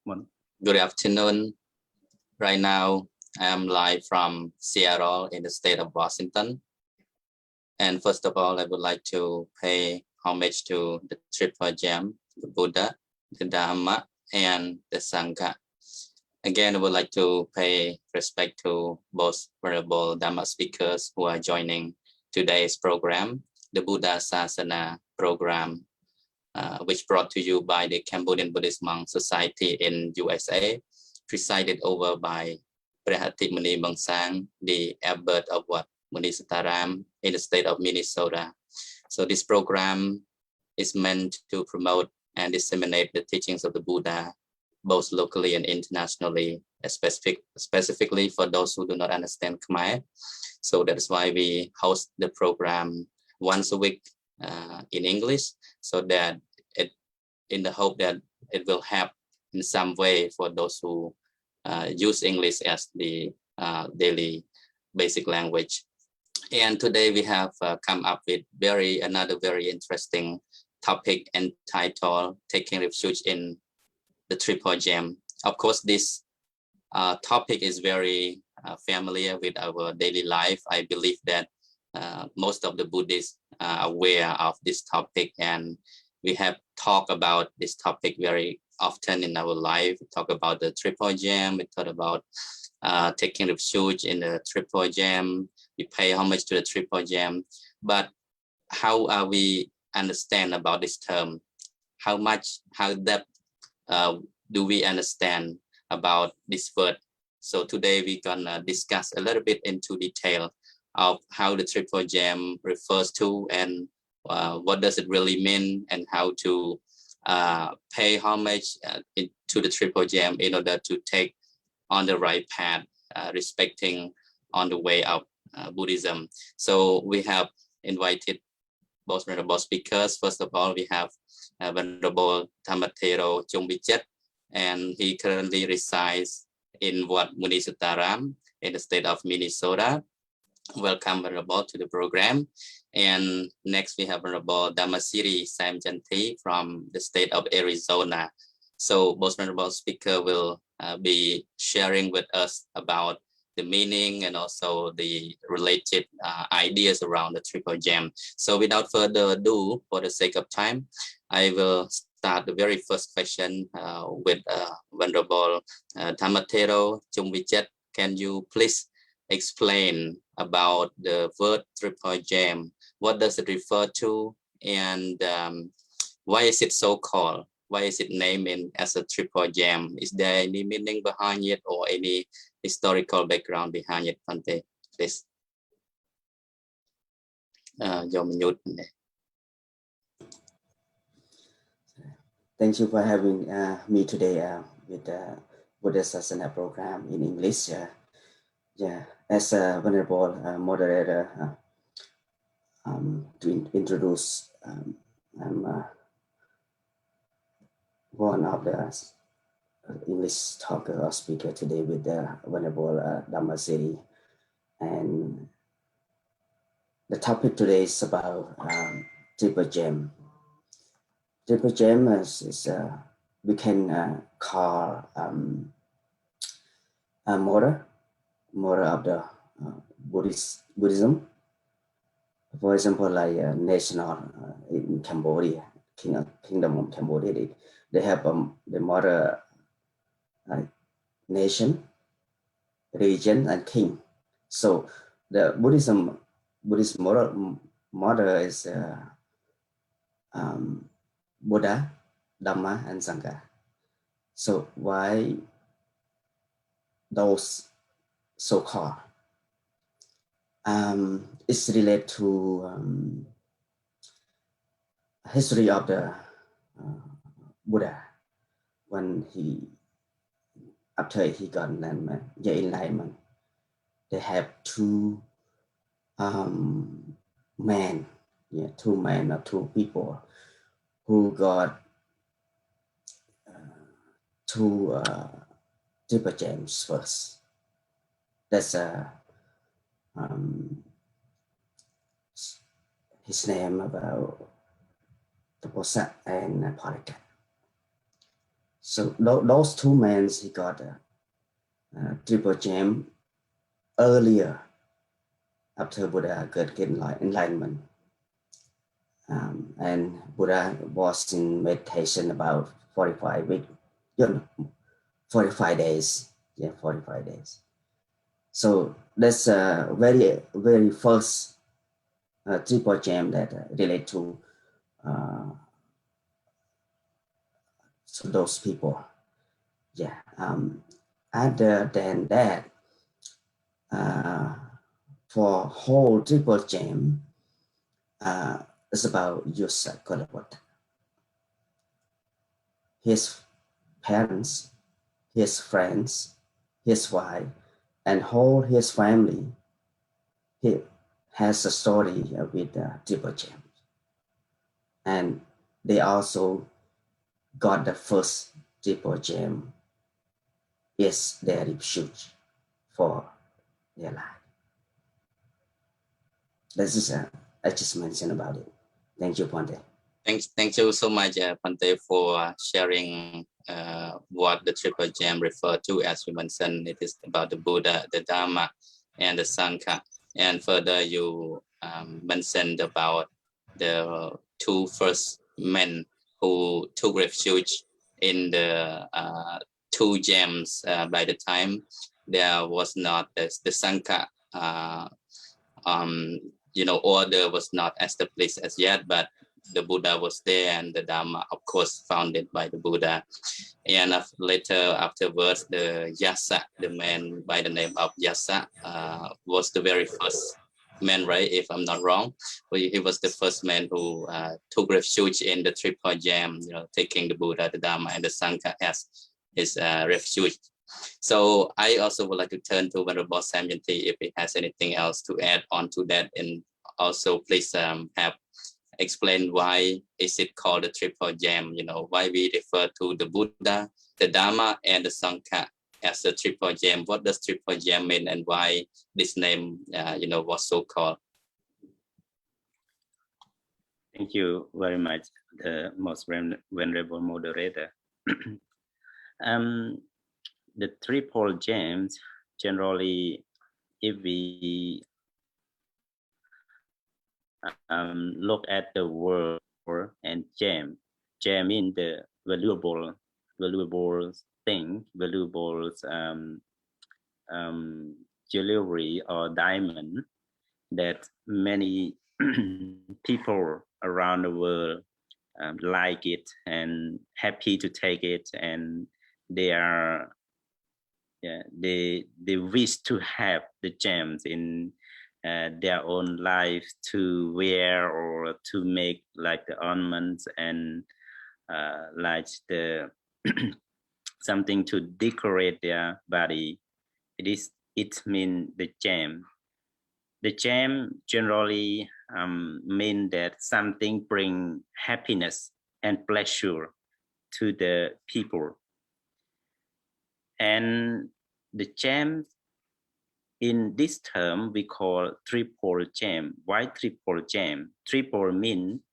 Good afternoon. Right now, I'm live from Seattle in the state of Washington. And first of all, I would like to pay homage to the Triple Gem, the Buddha, the Dhamma, and the Sangha. Again, I would like to pay respect to both venerable Dhamma speakers who are joining today's program, the Buddha Sasana program, which brought to you by the Cambodian Buddhist Monk Society in USA, presided over by Prahati Muni Bangsang, the abbot of Wat Munisataram in the state of Minnesota. So this program is meant to promote and disseminate the teachings of the Buddha, both locally and internationally, specifically for those who do not understand Khmer. So that's why we host the program once a week in English, so that in the hope that it will help in some way for those who use English as the daily basic language. And today we have come up with another very interesting topic entitled Taking Refuge in the Triple Gem. Of course, this topic is very familiar with our daily life. I believe that most of the Buddhists are aware of this topic, and we have talked about this topic very often in our life. We talk about the Triple Gem, we talk about taking refuge in the Triple Gem, we pay homage to the Triple Gem. But how we understand about this term? How depth do we understand about this word? So today we're gonna discuss a little bit into detail of how the Triple Gem refers to, and what does it really mean, and how to pay homage to the Triple Gem in order to take on the right path, respecting on the way of Buddhism. So we have invited both venerable speakers. First of all, we have Venerable Tamatero Chumbijet, and he currently resides in Wat Munisataram in the state of Minnesota. Welcome, Venerable, to the program. And next we have Venerable Dhammasiri Samjanti from the state of Arizona. So both Venerable speaker will be sharing with us about the meaning and also the related ideas around the Triple Gem. So without further ado, for the sake of time, I will start the very first question with Venerable Tamatero Chumbijet. Can you please explain about the word Triple Gem? What does it refer to, and why is it so called? Why is it named as a Triple Gem? Is there any meaning behind it or any historical background behind it, Pante? Please. Thank you for having me today with the Buddha Sasana program in English. As a venerable moderator, to introduce, I'm one of the English talker or speaker today with the Venerable Dhammasiri. And the topic today is about Triple Gem. Triple Gem is we can call a model of the Buddhism. For example, like national in Cambodia, Kingdom of Cambodia, they have the mother nation, region, and king. So the Buddhist model is Buddha, Dhamma, and Sangha. So why those so-called? It's related to history of the Buddha when after he got enlightenment, they have two men or two people who got two Triple Gems first. That's his name about the Posa and Polycat. So those two men, he got a triple gem earlier after Buddha got enlightenment. And Buddha was in meditation about 45 weeks, 45 days. Yeah, 45 days. So that's a very, very first triple gem that relate to those people. Yeah. Other than that, for whole triple gem, it's about Yusuf Kolabot. His parents, his friends, his wife, and whole his family. He has a story with triple gem, and they also got the first triple gem is their refuge for their life. This is I just mentioned about it. Thank you, Ponte. Thank you so much, Pante, for sharing what the triple gem refer to. As you mentioned, it is about the Buddha, the Dharma, and the Sangha. And further, you mentioned about the two first men who took refuge in the two gems. By the time there was not the Sangha, order was not established as yet, but the Buddha was there, and the Dharma, of course, founded by the Buddha. And later, afterwards, the Yasa, the man by the name of Yasa, was the very first man, right? If I'm not wrong, he was the first man who took refuge in the triple gem, taking the Buddha, the Dharma, and the Sangha as his refuge. So I also would like to turn to Venerable Samyanti if he has anything else to add on to that, and also please have explain why is it called the triple gem, why we refer to the Buddha, the Dharma, and the Sangha as the triple gem. What does triple gem mean, and why this name, was so called? Thank you very much, the most venerable moderator. The triple gems, generally, if we look at the word and gem means the valuable thing, valuable jewelry or diamond that many people around the world like it and happy to take it, and they are they wish to have the gems in their own life to wear or to make like the ornaments and like the something to decorate their body. It means the gem. The gem generally mean that something bring happiness and pleasure to the people. And the gem in this term we call triple gem. Why triple gem? Triple mean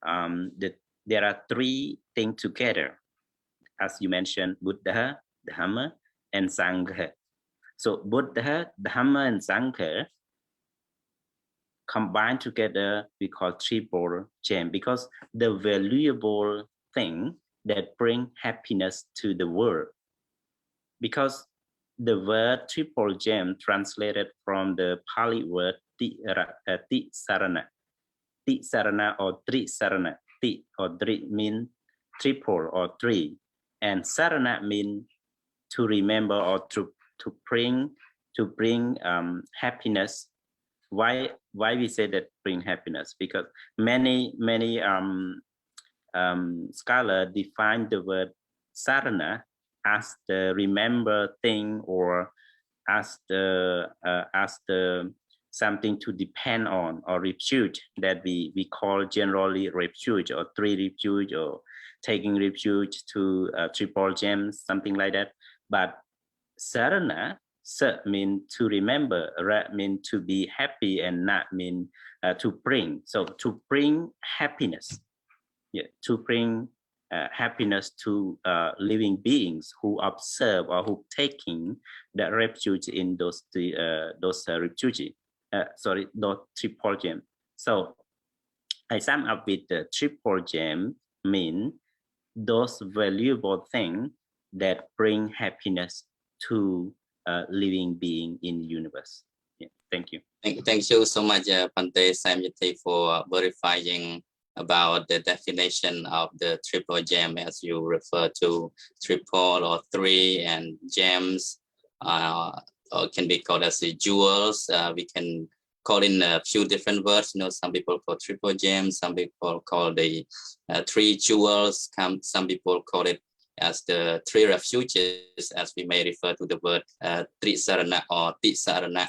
that there are three things together, as you mentioned, Buddha, Dhamma, and Sangha. So Buddha, Dhamma, and Sangha combined together, we call triple gem, because the valuable thing that bring happiness to the world. Because the word triple gem translated from the Pali word ti sarana. Ti sarana or tri sarana. Ti or tri mean triple or three, and sarana mean to remember or to bring happiness. Why we say that bring happiness? Because many scholars define the word sarana as the remember thing, or as the something to depend on, or refuge that we call generally refuge or three refuge, or taking refuge to triple gems, something like that. But sarana, sa mean to remember, ra mean to be happy, and na mean to bring. So to bring happiness, to bring happiness to living beings who observe or who taking the refuge in those refugees. Those triple gems. So I sum up with the triple gem mean those valuable things that bring happiness to living being in the universe. Yeah, thank you. Thank you so much, Pante Samyati, for verifying about the definition of the triple gem, as you refer to triple or three, and gems or can be called as the jewels. We can call in a few different words. You know, some people call triple gems, some people call the three jewels, some people call it as the three refuges, as we may refer to the word Trisarana or Tisarana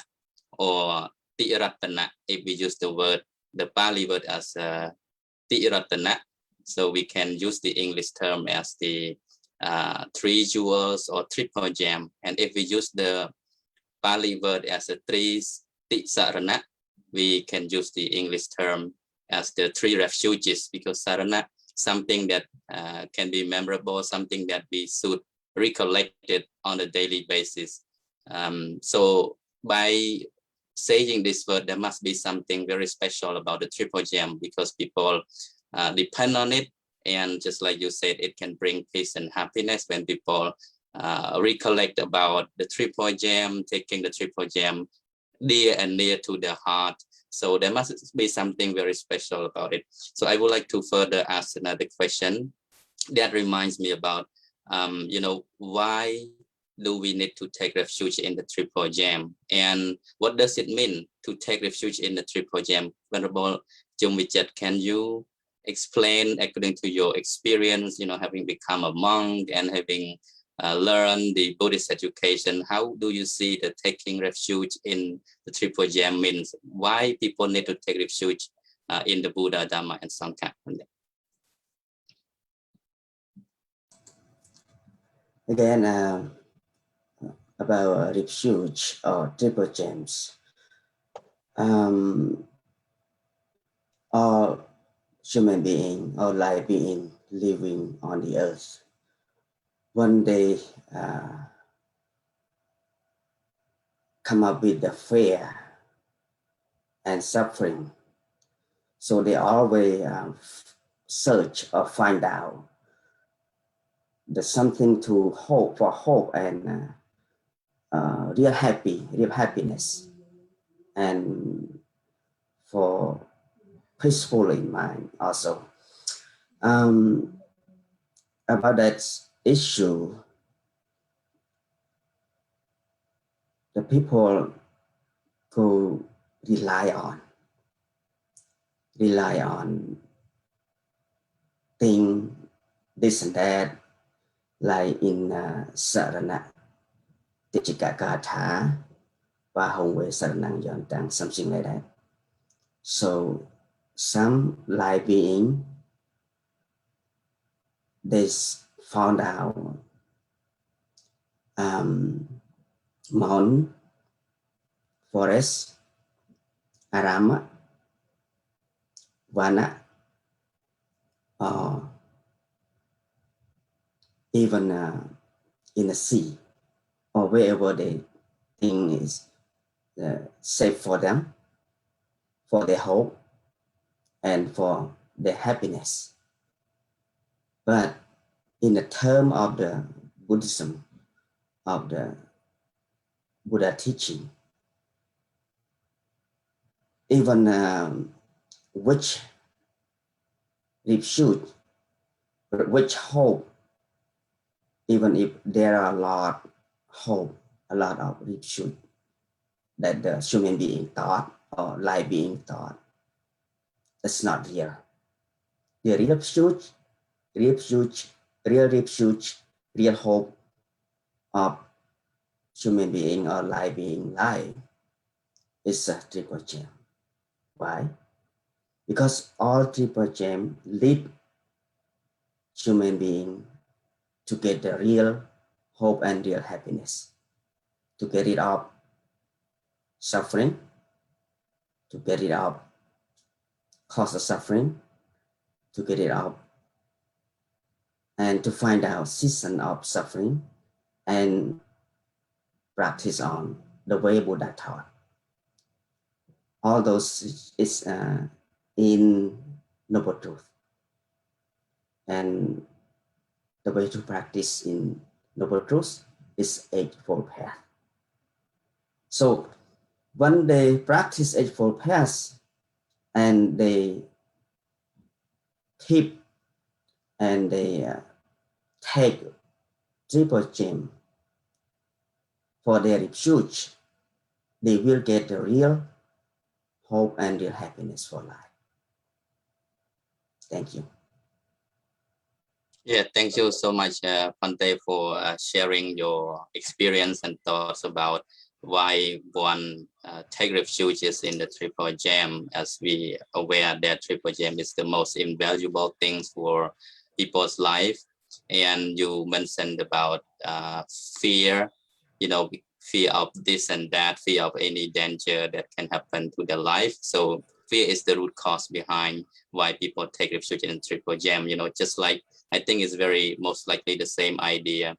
or Tiratana, if we use the Pali word as Tiratana. So we can use the English term as the three jewels or triple gem. And if we use the Pali word as a Tisarana, we can use the English term as the three refuges, because sarana, something that can be memorable, something that we should recollect it on a daily basis. So by saying this word, there must be something very special about the triple gem, because people depend on it. And just like you said, it can bring peace and happiness when people recollect about the triple gem, taking the triple gem dear and near to their heart. So there must be something very special about it. So I would like to further ask another question that reminds me about, you know, why do we need to take refuge in the triple gem? And what does it mean to take refuge in the triple gem? Venerable Jumvichet, can you explain according to your experience, you know, having become a monk and having learned the Buddhist education, how do you see the taking refuge in the triple gem means? Why people need to take refuge in the Buddha, Dharma, and Sangha? Again, about refuge or triple gems. All human being or life being living on the earth, one day come up with the fear and suffering. So they always search or find out there's something to hope and real happiness, and for peaceful in mind also. About that issue, the people go rely on thing this and that, like in Sarana, Tichikakatha, Bahongwe Saranang Yontang, something like that. So some live being, they found out mountain, forest, arama, vana, or even in the sea, or wherever they think is safe for them, for their hope, and for their happiness. But in the term of the Buddhism, of the Buddha teaching, even which refuge, which hope, even if there are a lot of refuge that the human being thought or life being thought, that's not real. The real refuge, real hope of human being or life being life is a triple gem. Why? Because all triple gem lead human being to get the real hope and real happiness, to get rid of suffering, to get rid of cause of suffering, to get rid of and to find out season of suffering and practice on the way Buddha taught. All those is in Noble Truth. And the way to practice in Noble Truth is Eightfold Path. So when they practice Eightfold Path and they keep and they take triple gem for their refuge, they will get the real hope and real happiness for life. Thank you. Yeah, thank you so much, Pante, for sharing your experience and thoughts about why one take refuges in the triple gem, as we aware that triple gem is the most invaluable thing for people's life. And you mentioned about fear, fear of this and that, fear of any danger that can happen to their life. So fear is the root cause behind why people take refuge in triple gem. Just like I think it's very most likely the same idea,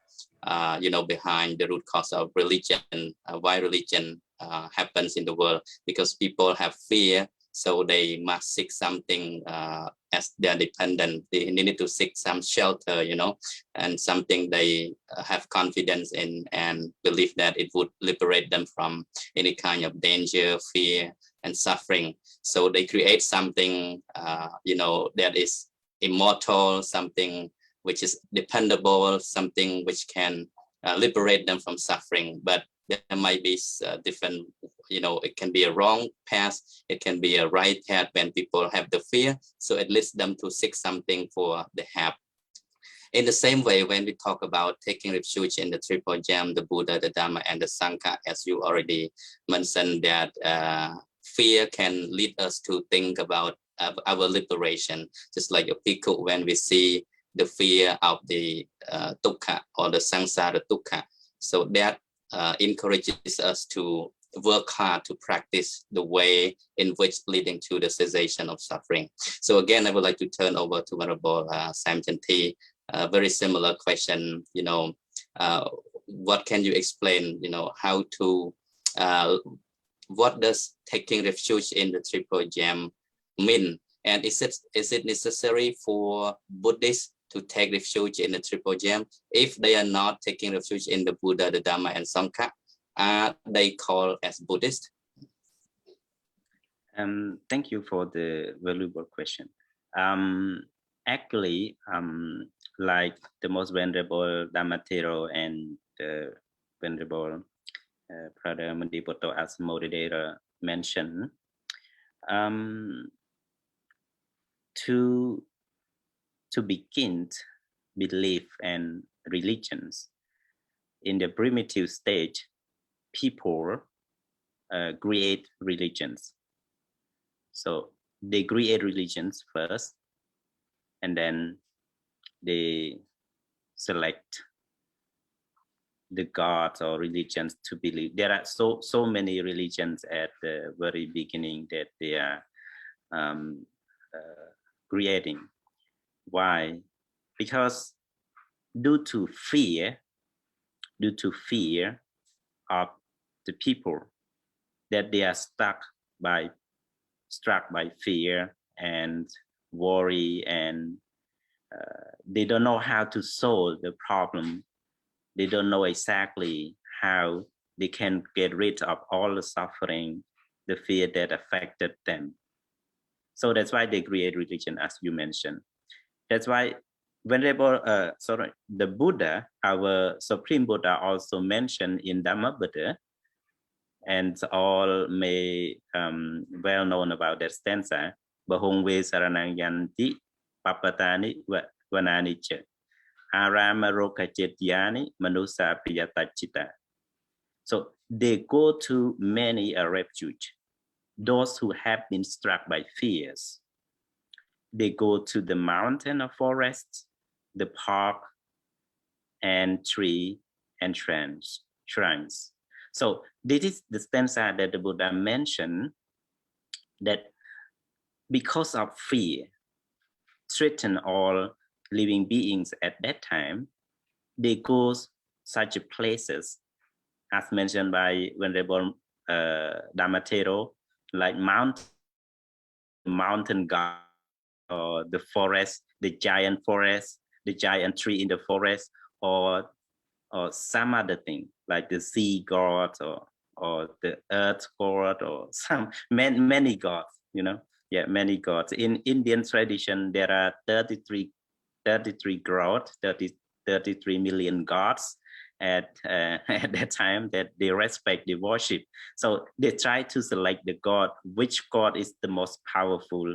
behind the root cause of religion, why religion happens in the world, because people have fear, so they must seek something as their dependent. They need to seek some shelter, and something they have confidence in and believe that it would liberate them from any kind of danger, fear, and suffering. So they create something, that is immortal, something which is dependable, something which can liberate them from suffering. But there might be different, it can be a wrong path, it can be a right path when people have the fear. So it leads them to seek something for the help. In the same way, when we talk about taking refuge in the triple gem, the Buddha, the Dharma, and the Sangha, as you already mentioned, that fear can lead us to think about our liberation, just like a bhikkhu, when we see the fear of the dukkha or the samsara dukkha. So that encourages us to work hard to practice the way in which leading to the cessation of suffering. So again, I would like to turn over to Venerable Sam Chanti. Very similar question, what can you explain, how to, what does taking refuge in the triple gem mean? And is it necessary for Buddhists to take refuge in the triple gem? If they are not taking refuge in the Buddha, the Dharma, and Sangha, are they called as Buddhist? Thank you for the valuable question. Actually, like the most venerable Dhammatero and the venerable Brother Mandipoto as moderator mentioned, to begin belief and religions in the primitive stage, people create religions. So they create religions first, and then they select the gods or religions to believe. There are so many religions at the very beginning that they are creating. Why? Because due to fear of the people, that they are struck by fear and worry, and they don't know how to solve the problem. They don't know exactly how they can get rid of all the suffering, the fear that affected them. So that's why they create religion, as you mentioned. That's why Venerable, the Buddha, our Supreme Buddha, also mentioned in Dhammapada, and all may well known about that stanza, Bahungve Saranang Yanti Papatani Vanani Che Arama Rokachetyani Manusa Priyatachita. So they go to many a refuge. Those who have been struck by fears, they go to the mountain or forest, the park, and tree and shrines. So this is the stanza that the Buddha mentioned, that because of fear, threaten all living beings at that time, they go such places as mentioned by Venerable Damatero, like mountain god, or the forest, the giant tree in the forest, or some other thing like the sea god, or the earth god, or some many gods, many gods. In Indian tradition, there are 33 gods, 33 million gods at at that time that they respect, they worship. So they try to select the god, which god is the most powerful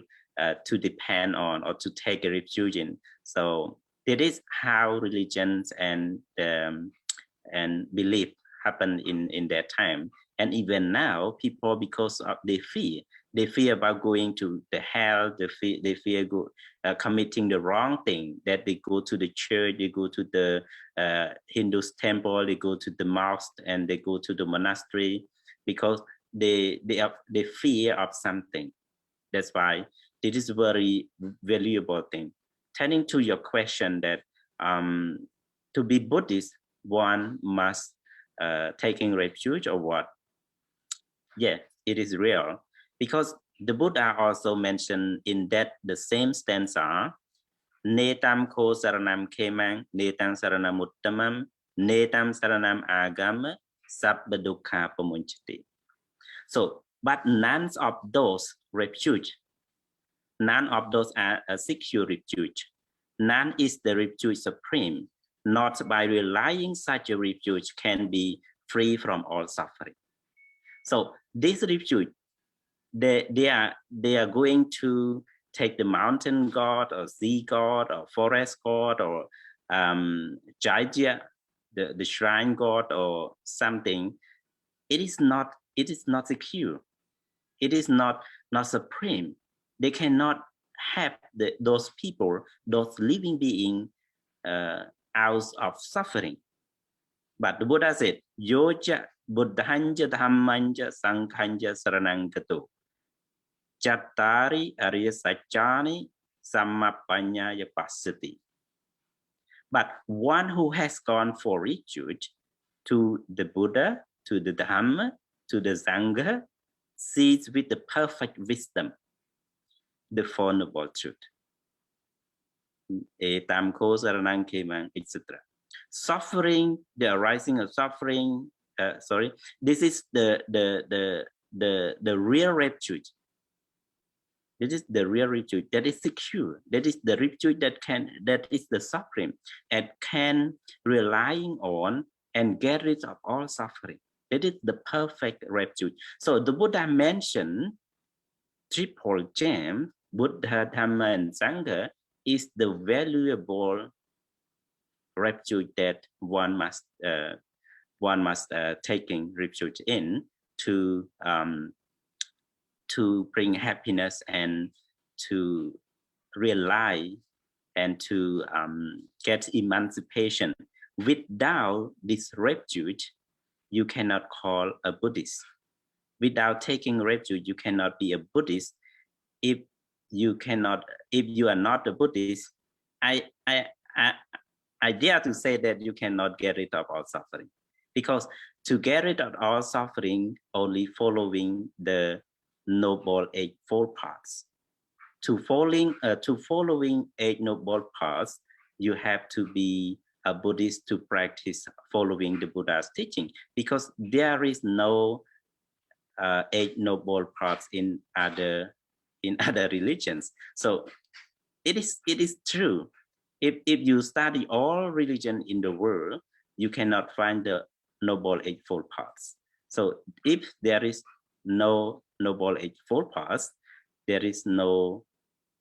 to depend on or to take a refuge in. So that is how religions and belief happen in that time. And even now, people, because of they fear about going to the hell, they fear committing the wrong thing, that they go to the church, they go to the Hindu temple, they go to the mosque, and they go to the monastery, because they fear of something. That's why it is a very valuable thing. Turning to your question that to be Buddhist, one must taking refuge or what? Yeah, it is real, because the Buddha also mentioned in that the same stanza, Netam ko saranam kemang, netam saranam uttamam, netam saranam agama, sabba dukkha pamunchati. So, but none of those refuge, none of those are a secure refuge. None is the refuge supreme. Not by relying such a refuge can be free from all suffering. So this refuge, they are going to take the mountain god or sea god or forest god or Jaija, the shrine god or something. It is not secure. It is not supreme. They cannot have those people, those living beings out of suffering. But the Buddha said, Yoja Buddhanja Dhammanja Sanghanja Saranangato Chattari Arya Sachani Sammapanyaya Pasati. But one who has gone for refuge to the Buddha, to the Dhamma, to the Sangha, sees with the perfect wisdom the Four Noble Truth. Etc. Suffering, the arising of suffering. This is the real refuge. This is the real refuge that is secure. That is the refuge that is the supreme and can relying on and get rid of all suffering. That is the perfect refuge. So the Buddha mentioned triple gem, Buddha, Dhamma, and Sangha is the valuable refuge that one must taking refuge in to bring happiness and to realize and to get emancipation. Without this refuge, you cannot call a Buddhist. Without taking refuge, you cannot be a Buddhist. If you are not a Buddhist, I dare to say that you cannot get rid of all suffering, because to get rid of all suffering, only following the Noble Eightfold Paths. To following Eight Noble Paths, you have to be a Buddhist to practice following the Buddha's teaching, because there is no Eight Noble Paths in other religions. So it is true. If you study all religion in the world, you cannot find the Noble Eightfold Paths. So if there is no Noble Eightfold Paths, there is no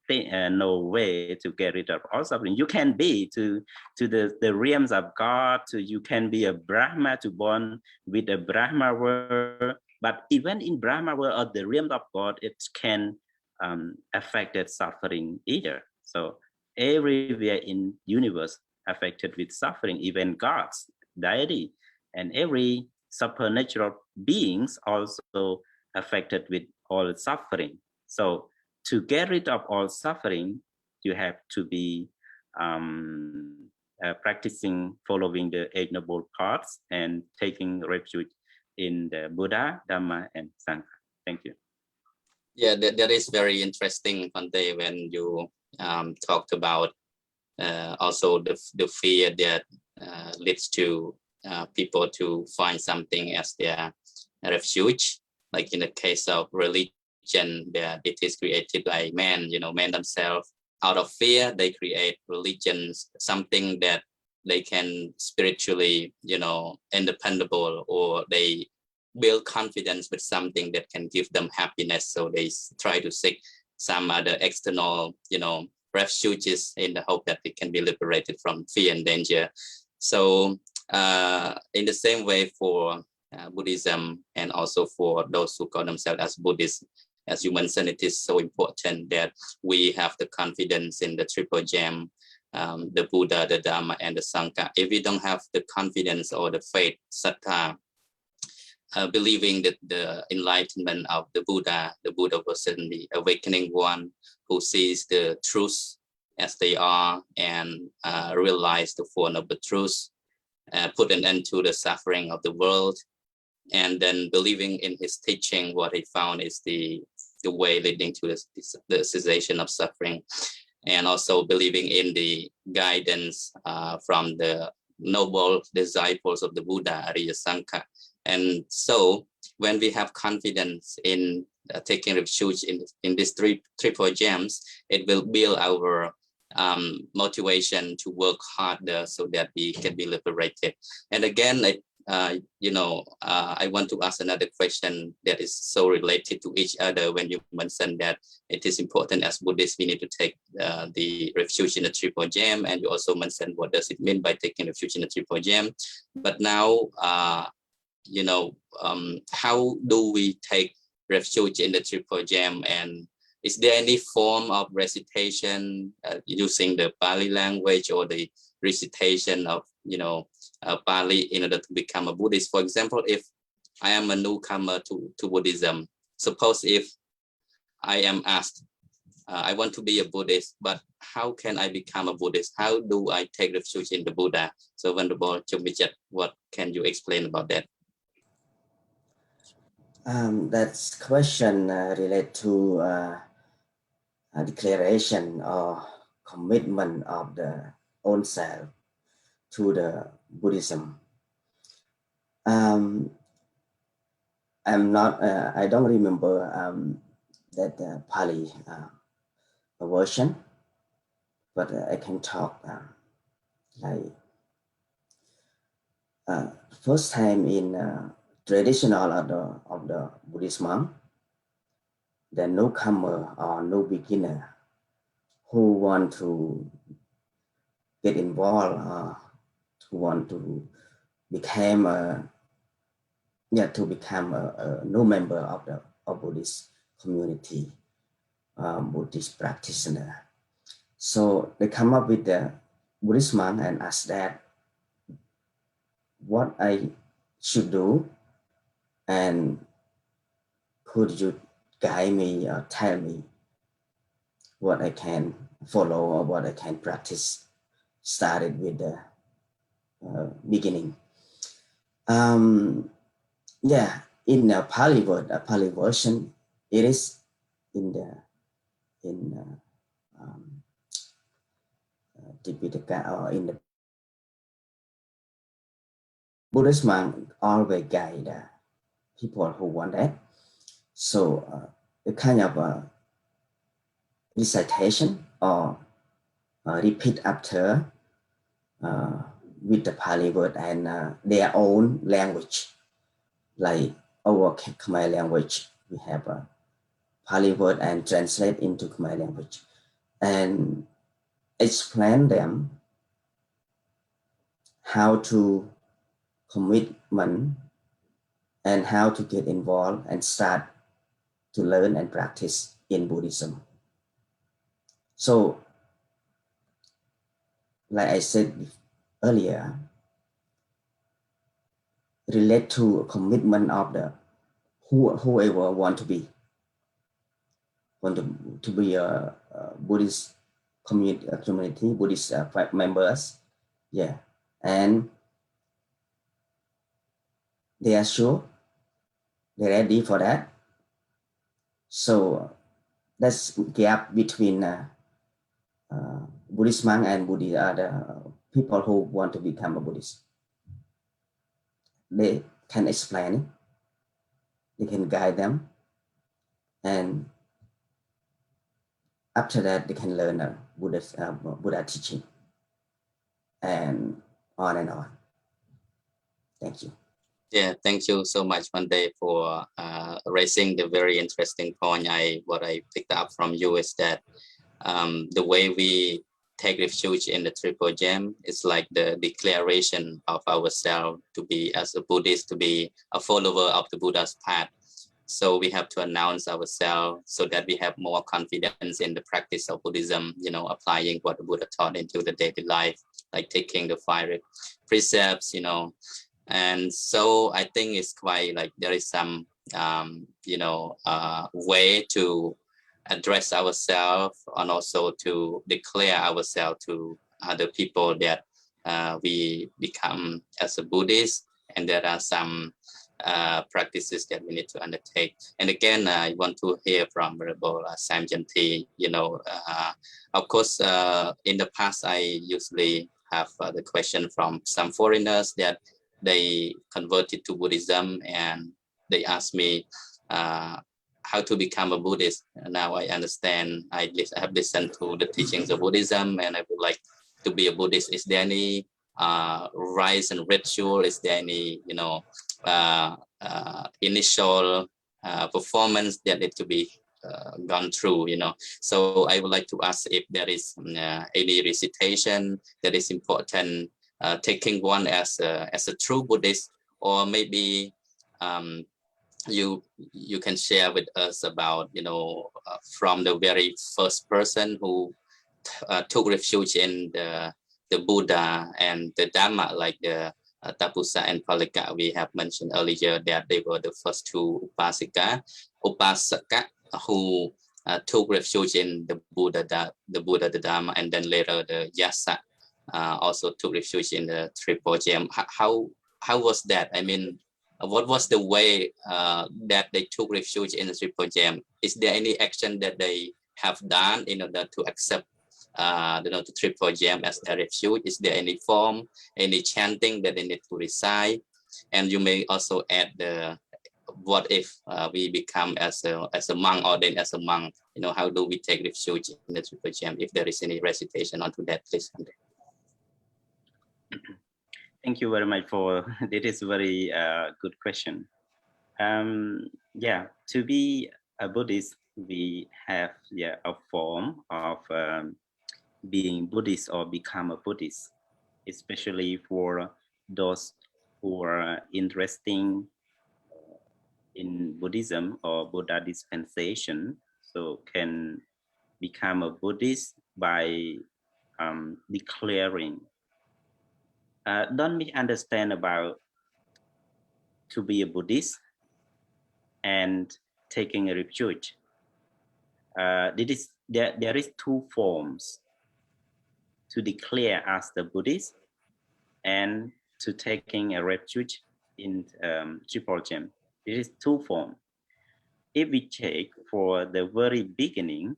way to get rid of all suffering. You can be to the realms of God. You can be a Brahma, to born with a Brahma world. But even in Brahma world or the realm of God, it can affect that suffering either. So everywhere in universe affected with suffering, even gods, deity, and every supernatural beings also affected with all suffering. So to get rid of all suffering, you have to be practicing following the Eight Noble Paths and taking refuge in the Buddha, Dhamma, and Sangha. Thank you. Yeah, that is very interesting, Bhante, when you talked about also the fear that leads to people to find something as their refuge, like in the case of religion, that it is created by men, men themselves. Out of fear, they create religions, something that they can spiritually, independable, or they build confidence with something that can give them happiness. So they try to seek some other external, refuges in the hope that they can be liberated from fear and danger. So in the same way for Buddhism, and also for those who call themselves as Buddhists, as you mentioned, it is so important that we have the confidence in the Triple Gem, the Buddha, the Dhamma, and the Sangha. If we don't have the confidence or the faith, sattha, believing that the enlightenment of the Buddha was the awakening one who sees the truth as they are and realize the Four Noble Truths, put an end to the suffering of the world, and then believing in his teaching, what he found is the way leading to the cessation of suffering, and also believing in the guidance from the noble disciples of the Buddha, Arya Sangha. And so when we have confidence in taking refuge in these triple gems, it will build our motivation to work harder so that we can be liberated. And again, I want to ask another question that is so related to each other. When you mentioned that it is important as Buddhists, we need to take the refuge in the triple gem, and you also mentioned what does it mean by taking refuge in the triple gem. But now, how do we take refuge in the triple gem, and is there any form of recitation using the Pali language or the recitation of Pali in order to become a Buddhist? For example, if I am a newcomer to Buddhism, suppose if I am asked, I want to be a Buddhist, but how can I become a Buddhist? How do I take refuge in the Buddha? So Venerable Chomichat, what can you explain about that? That's question related to a declaration or commitment of the own self to the Buddhism. I'm not, I don't remember that Pali version, but I can talk like first time in traditional of the Buddhist monk, the newcomer or new beginner who want to get involved, who want to become a new member of the Buddhist community, Buddhist practitioner. So they come up with the Buddhist monk and ask that what I should do, and could you guide me or tell me what I can follow or what I can practice, started with the beginning. In the Pali word, a Pali version, it is in Tipitaka, or in the Buddhist monk always guide people who want that. So the kind of recitation or repeat after with the Pali word and their own language. Like our Khmer language, we have a Pali word and translate into Khmer language and explain them how to commitment and how to get involved and start to learn and practice in Buddhism. So, like I said earlier, relate to commitment of the whoever want to be a Buddhist community, Buddhist members. Yeah, and they are sure they're ready for that. So that's gap between Buddhist monk and Buddhist other people who want to become a Buddhist. They can explain it. They can guide them, and after that they can learn Buddha teaching, and on and on. Thank you. Yeah, thank you so much, Monday, for raising the very interesting point. What I picked up from you is that the way we take refuge in the Triple Gem is like the declaration of ourselves to be, as a Buddhist, to be a follower of the Buddha's path. So we have to announce ourselves so that we have more confidence in the practice of Buddhism, you know, applying what the Buddha taught into the daily life, like taking the 5 precepts, you know. And so I think it's quite like there is some, way to address ourselves and also to declare ourselves to other people that we become as a Buddhist, and there are some practices that we need to undertake. And again, I want to hear from Venerable Sam Janti. Of course, in the past, I usually have the question from some foreigners that they converted to Buddhism, and they asked me how to become a Buddhist. And now I understand. I have listened to the teachings of Buddhism, and I would like to be a Buddhist. Is there any rites and ritual? Is there any, initial performance that need to be gone through? So I would like to ask if there is any recitation that is important, taking one as a true Buddhist, or maybe you can share with us about from the very first person who took refuge in the Buddha and the Dhamma, like the Tapusa and Palika we have mentioned earlier, that they were the first two upasaka who took refuge in the Buddha, the Dhamma, and then later the Yasa also took refuge in the Triple Gem. How was that? I mean, what was the way that they took refuge in the Triple Gem? Is there any action that they have done in order to accept the Triple Gem as their refuge? Is there any form, any chanting that they need to recite? And you may also add what if we become as a monk, ordained as a monk? How do we take refuge in the Triple Gem? If there is any recitation onto that, please. Thank you very much for this is very good question. To be a Buddhist, we have a form of being Buddhist or become a Buddhist, especially for those who are interested in Buddhism or Buddha dispensation, so can become a Buddhist by declaring. Don't misunderstand about to be a Buddhist and taking a refuge. There is two forms to declare as the Buddhist and to taking a refuge in Triple Gem. There is two forms. If we check for the very beginning,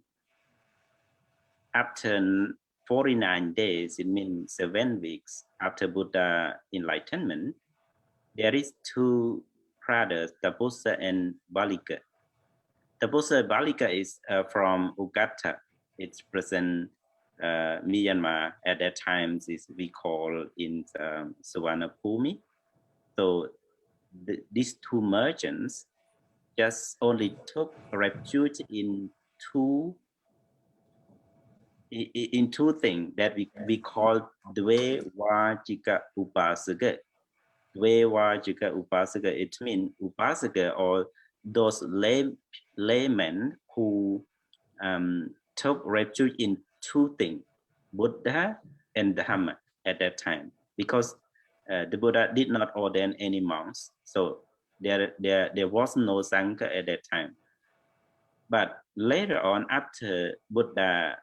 after 49 days, it means 7 weeks after Buddha enlightenment, there is two brothers, Tapusa and Balika. Tapusa and Balika is from Ugata. It's present Myanmar at that time. We call in Suvarnabhumi. So these two merchants just only took refuge in two things that we call Dve Vajika Upasaka. Dve Vajika Upasaka, it means Upasaka or those laymen who took refuge in two things, Buddha and Dhamma at that time, because the Buddha did not ordain any monks, so there was no Sangha at that time. But later on, after Buddha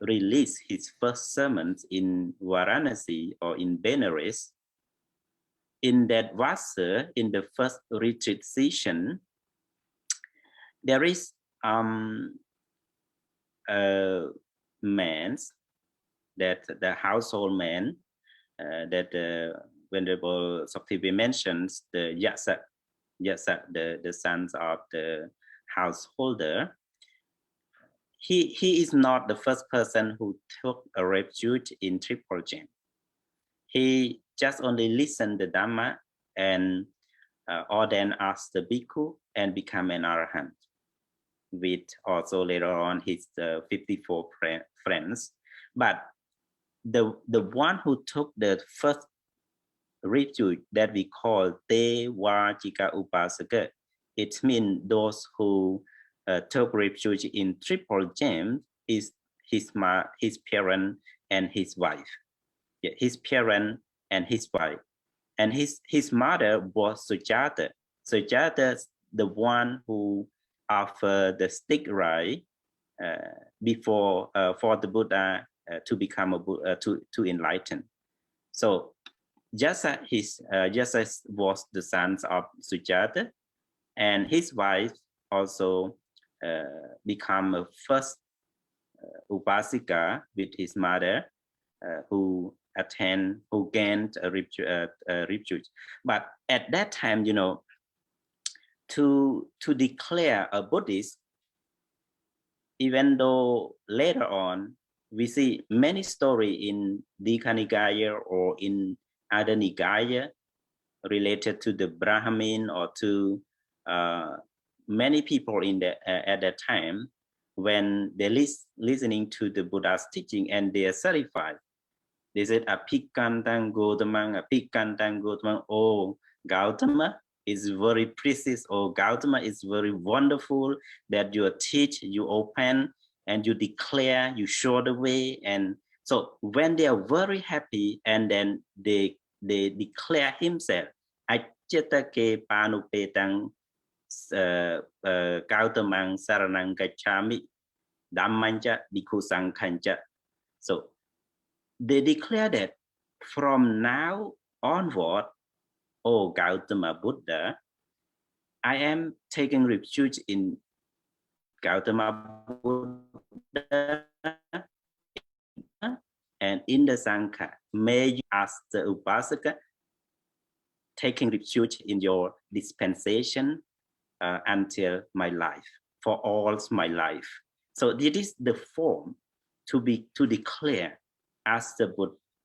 released his first sermons in Varanasi or in Benares, in that Vasa, in the first retreat session, there is a man, that the household man, that Venerable Saktivi mentions, the Yasa, the sons of the householder. He is not the first person who took a refuge in Triple Gem. He just only listened the Dhamma and or then asked the bhikkhu and become an arahant, with also later on his 54 friends. But the one who took the first refuge that we call Te Vajika Upasaka, it means those who took refuge in Triple Gem is his parent and his wife. Yeah, his parent and his wife. And his mother was Sujata. Sujata, the one who offered the stick rice before for the Buddha to become a Buddha, to enlighten. So just as was the sons of Sujata, and his wife also become a first upasika with his mother, who gained a refuge. But at that time, you know, to declare a Buddhist, even though later on we see many stories in Dikha Nikaya or in other Nikaya related to the Brahmin or to many people in the at that time, when they listening to the Buddha's teaching and they are certified. They said, Apikantang Gautamang, Apikantang Gautamang. Oh, Gautama is very precious. Oh, Gautama is very wonderful that you teach, you open, and you declare, you show the way. And so when they are very happy, and then they declare himself, Achetake Panupetang Gautamang Saranang Gacchami, Dhammanja Bhikkhu Sangkhanja. So they declare that from now onward, O Gautama Buddha, I am taking refuge in Gautama Buddha and in the Sangha. May you, as the Upasaka, taking refuge in your dispensation until my life, for all my life. So this is the form to declare as the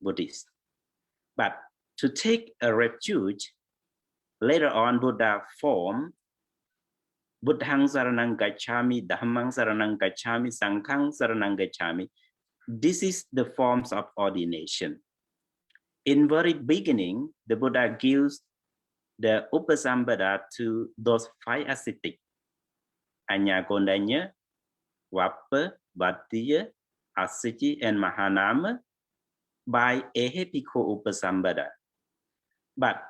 Buddhist. But to take a refuge, later on Buddha form Buddhang Saranang Gacchami, Dhammang Saranang Gacchami, Sanghang Saranang Gacchami. This is the forms of ordination. In very beginning, the Buddha gives the Upasambhada to those 5 ascetics: Anya Kondanya, Wappa, Bhattiya, Assaji, and Mahanama, by Ehe Bhikkhu Upasambhada. But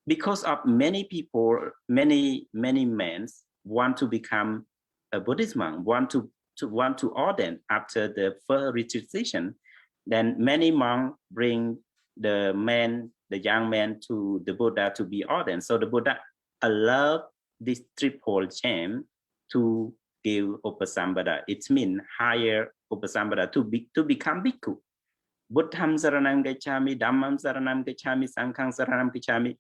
because of many people, many men want to become a Buddhist monk, want to ordain after the first retreat session, then many monks bring the young man to the Buddha to be ordained. So the Buddha allowed this triple gem to give Upasambhada. It means higher Upasambhada to become bhikkhu. Buddham Saranam Gacchami, Dhammam Saranam Gacchami, Sangham Saranam Gacchami.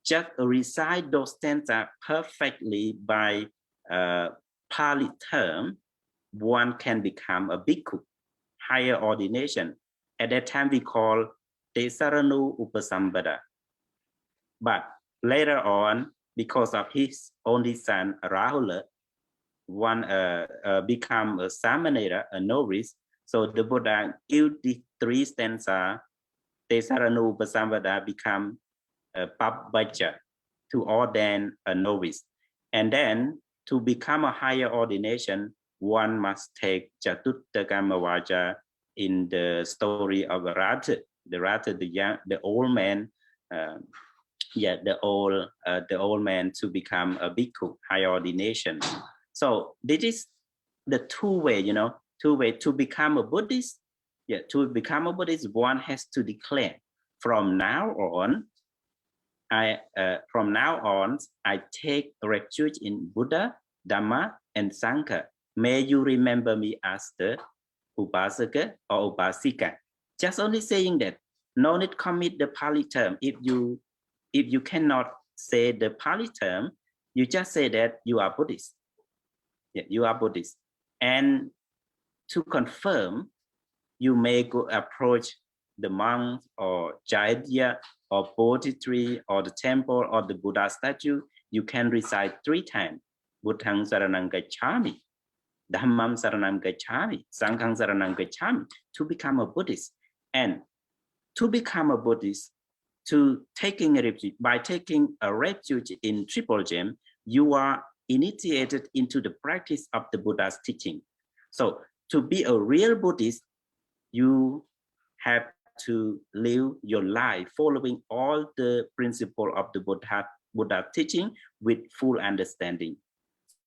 Just recite those stanzas perfectly by Pali term, one can become a bhikkhu, higher ordination. At that time we call Tesaranu Upasambhada. But later on, because of his only son Rahula, one become a Samanera, a novice. So the Buddha give the 3 stanzas, Tesaranu Upasambhada, become a Pabbajja, to ordain a novice. And then to become a higher ordination, one must take Chatuttagama Vaja in the story of Ratha. The Ratha, the old man, the old man to become a bhikkhu, higher ordination. So this is the 2 way, you know, two ways to become a Buddhist. Yeah, to become a Buddhist, one has to declare from now on, I take refuge in Buddha, Dhamma, and Sangha. May you remember me as the Upasaka or Upasika. Just only saying that. No need commit the Pali term. If you cannot say the Pali term, you just say that you are Buddhist. Yeah, you are Buddhist. And to confirm, you may go approach the monk or Jaidya or Bodhi tree or the temple or the Buddha statue. You can recite 3 times. Buddhang saranang gacchami, Dhammam saranam gacchami, Sanghang saranam gacchami, to become a Buddhist. And to become a Buddhist, to taking a refuge, by taking a refuge in Triple Gem, you are initiated into the practice of the Buddha's teaching. So to be a real Buddhist, you have to live your life following all the principles of the Buddha teaching with full understanding.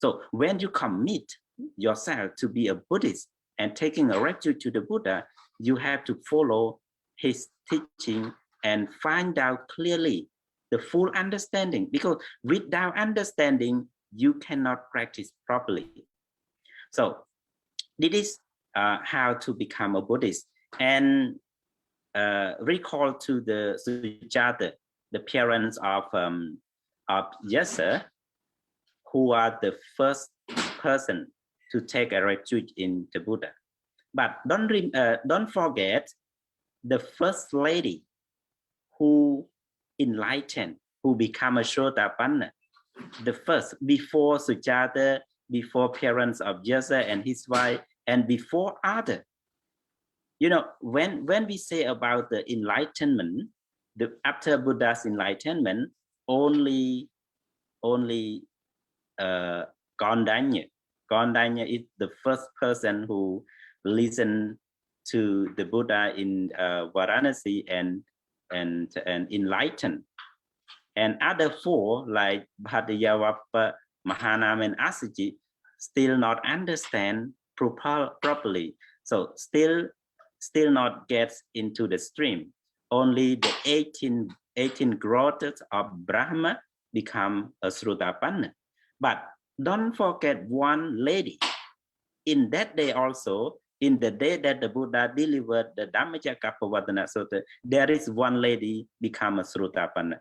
So when you commit yourself to be a Buddhist and taking a refuge to the Buddha, you have to follow his teaching and find out clearly the full understanding, because without understanding, you cannot practice properly. So this is how to become a Buddhist. And recall to the Sujata, the parents of Yasa, who are the first person to take a refuge in the Buddha. But don't forget the first lady who enlightened, who become a Sotapanna, the first, before Sujata, before parents of Yasa and his wife, and before other. You know, when we say about the enlightenment, after Buddha's enlightenment, only Gondanya is the first person who listened to the Buddha in Varanasi and enlightened. And other 4, like Bhaddayavappa, Mahanam, and Assaji, still not understand properly. So still not gets into the stream. Only the 18 growths of Brahma become a Srutapanna. But don't forget one lady. In that day also, in the day that the Buddha delivered the Dhammacakkappavattana Sutta, there is one lady become a Srutapanna.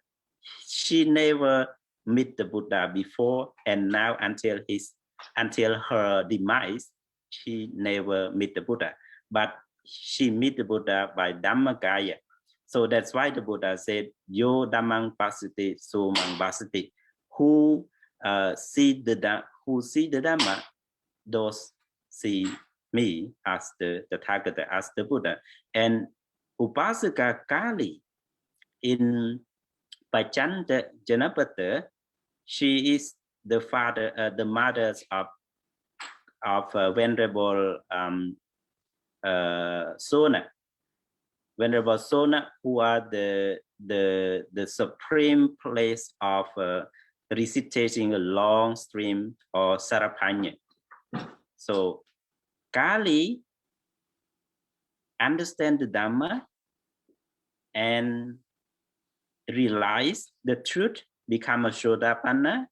She never met the Buddha before, and now until her demise, she never met the Buddha. But she met the Buddha by Dhammagaya. So that's why the Buddha said, Yo Dhammang Pasati Sumang Basati. Who see the Dhamma, those see me as the Tathagata, as the Buddha. And Upasaka Kali in Pachanta Janapata, she is the mothers of Venerable Sona. Venerable Sona, who are the supreme place of recitating a long stream or Sarapanya. So Kali understand the Dhamma and realize the truth, become a Sotapanna,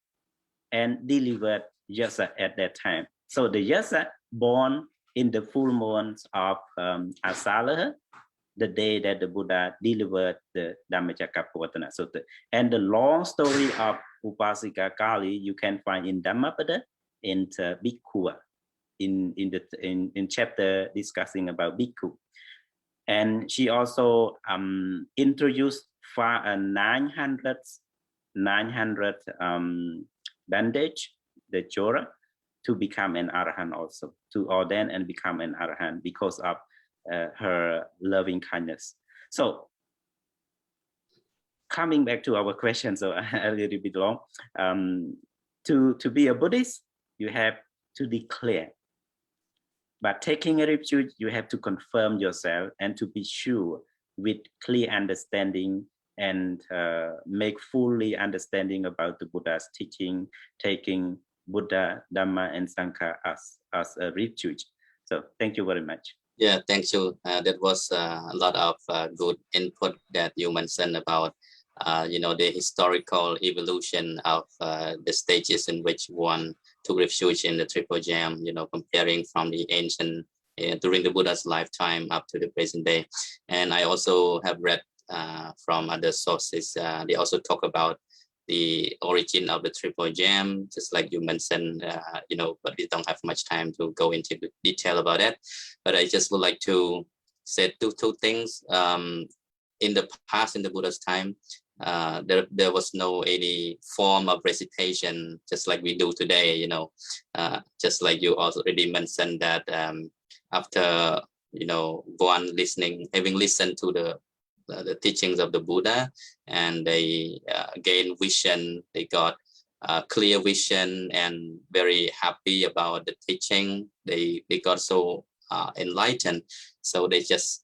and delivered Yasa at that time. So the Yasa born in the full moons of Asala, the day that the Buddha delivered the Dhammacakkappavattana Sutta. And the long story of Upasika Kali you can find in Dhammapada in Bhikkhu, in chapter discussing about Bhikkhu. And she also introduced 900 bandage, the Chora, to become an Arahant also, to ordain and become an Arahant because of her loving kindness. So coming back to our question, so a little bit long, to be a Buddhist, you have to declare. But taking a refuge, you have to confirm yourself and to be sure with clear understanding and make fully understanding about the Buddha's teaching, taking Buddha, Dhamma, and Sangha as a refuge. So thank you very much. Yeah, thank you. That was a lot of good input that you mentioned about, the historical evolution of the stages in which one took refuge in the Triple Gem, comparing from the ancient, during the Buddha's lifetime up to the present day. And I also have read from other sources, they also talk about the origin of the Triple Gem, just like you mentioned, but we don't have much time to go into the detail about it. But I just would like to say two things. In the past, in the Buddha's time, there was no any form of recitation, just like we do today. Just like you already mentioned that after one having listened to the teachings of the Buddha, and they gain vision, they got clear vision and very happy about the teaching. They got so enlightened, so they just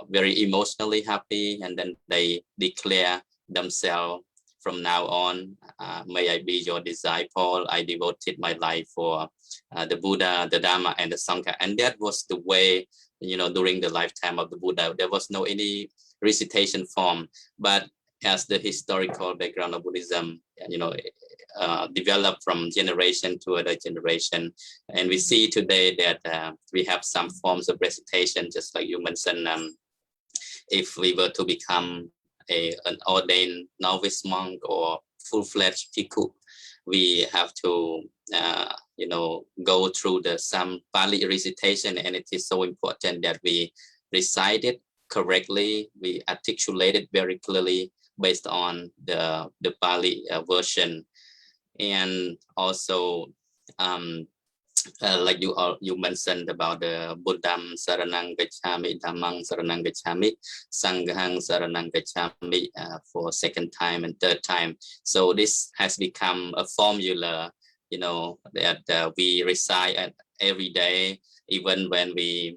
very emotionally happy, and then they declare themselves, from now on, may I be your disciple. I devoted my life for the Buddha, the Dharma, and the Sangha. And that was the way, during the lifetime of the Buddha. There was no any recitation form, but as the historical background of Buddhism, developed from generation to other generation, and we see today that we have some forms of recitation, just like you mentioned. If we were to become an ordained novice monk or full-fledged bhikkhu, we have to go through some Pali recitation, and it is so important that we recite it correctly, we articulate it very clearly based on the Pali version. And also, like you mentioned about the Buddham Saranang Gacchami, Dhammang Saranang Gacchami, Sanghang Saranang Gacchami for second time and third time. So this has become a formula, that we recite every day. Even when we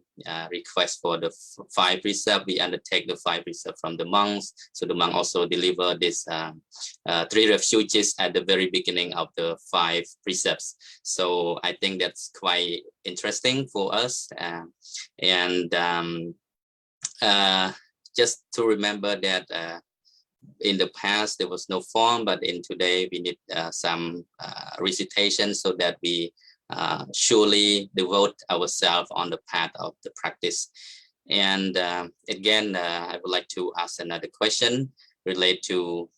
request for the 5 precepts, we undertake the 5 precepts from the monks. So the monk also deliver this 3 refuges at the very beginning of the 5 precepts. So I think that's quite interesting for us. Just to remember that in the past there was no form, but in today we need some recitation, so that we surely devote ourselves on the path of the practice. And again, I would like to ask another question related to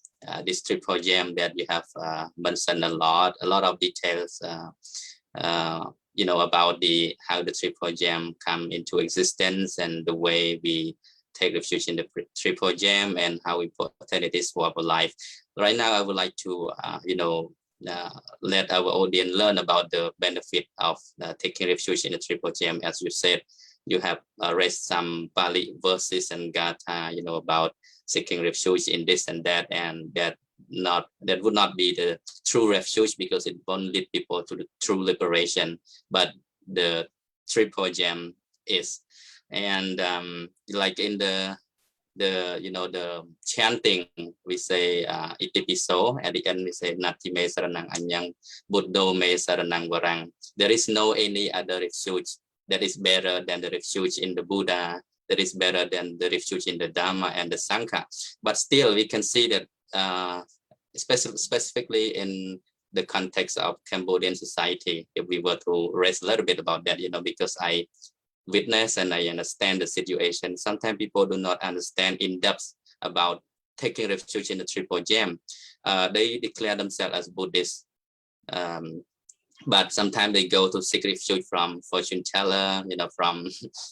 this Triple Gem that you have mentioned a lot of details, about how the Triple Gem come into existence, and the way we take refuge in the Triple Gem, and how important it is for our life. Right now, I would like to, let our audience learn about the benefit of taking refuge in the Triple Gem. As you said, you have read some Pali verses and Gatha, about seeking refuge in this and that, and that would not be the true refuge, because it won't lead people to the true liberation, but the Triple Gem is. And like in the chanting, we say itipiso. At the end we say nati me saranang anyang, buddho me saranang varang. There is no any other refuge that is better than the refuge in the Buddha, that is better than the refuge in the Dhamma and the Sangha. But still we can see that specifically in the context of Cambodian society, if we were to raise a little bit about that, because I witness and I understand the situation. Sometimes people do not understand in depth about taking refuge in the Triple Gem. They declare themselves as Buddhists, but sometimes they go to seek refuge from fortune teller, from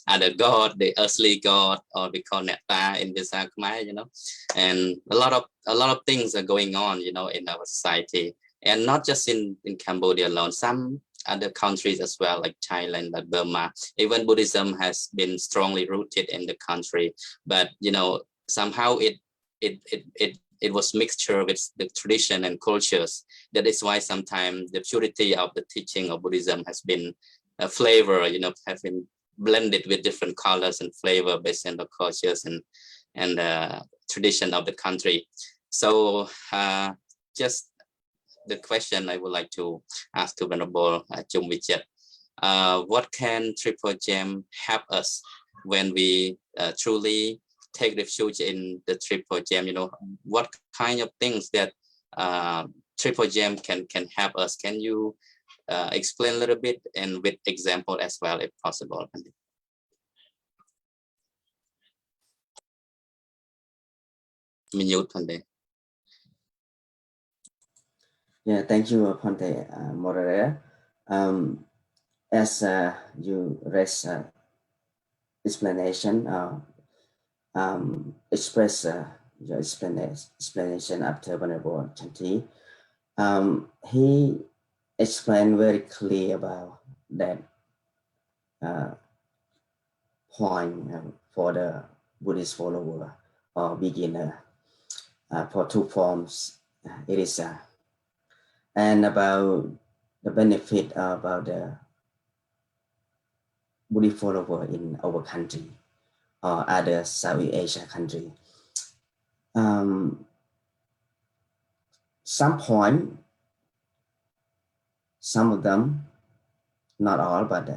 other god, the earthly god, or we call Netta in Visa Khmer, and a lot of things are going on, in our society, and not just in Cambodia alone. Some other countries as well, like Thailand, like Burma. Even Buddhism has been strongly rooted in the country, but somehow it was mixture with the tradition and cultures. That is why sometimes the purity of the teaching of Buddhism has been a flavor, have been blended with different colors and flavor based on the cultures and tradition of the country. So just the question I would like to ask to Venerable Chung Vichet. what can Triple Gem help us when we truly take refuge in the Triple Gem? You know, what kind of things that Triple Gem can help us? Can you explain a little bit and with example as well, if possible? Yeah, thank you, Ponte, moderator. As you raised explanation, express your explanation after Venerable Chanti. He explained very clear about that point for the Buddhist follower or beginner for two forms. It is and about the benefit about the Buddhist follower in our country or other Southeast Asia country. Some point, some of them, not all, but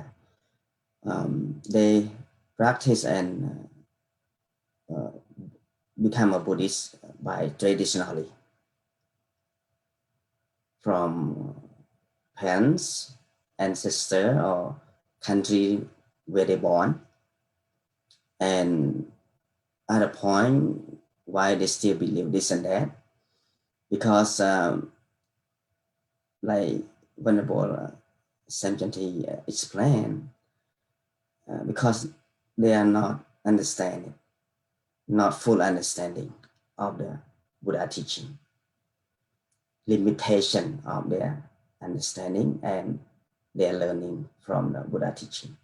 they practice and become a Buddhist by traditionally from parents, ancestor, or country where they born. And at a point, why they still believe this and that? Because like Venerable Samjanti explained, because they are not understanding, not full understanding of the Buddha teaching, limitation of their understanding and their learning from the Buddha teaching.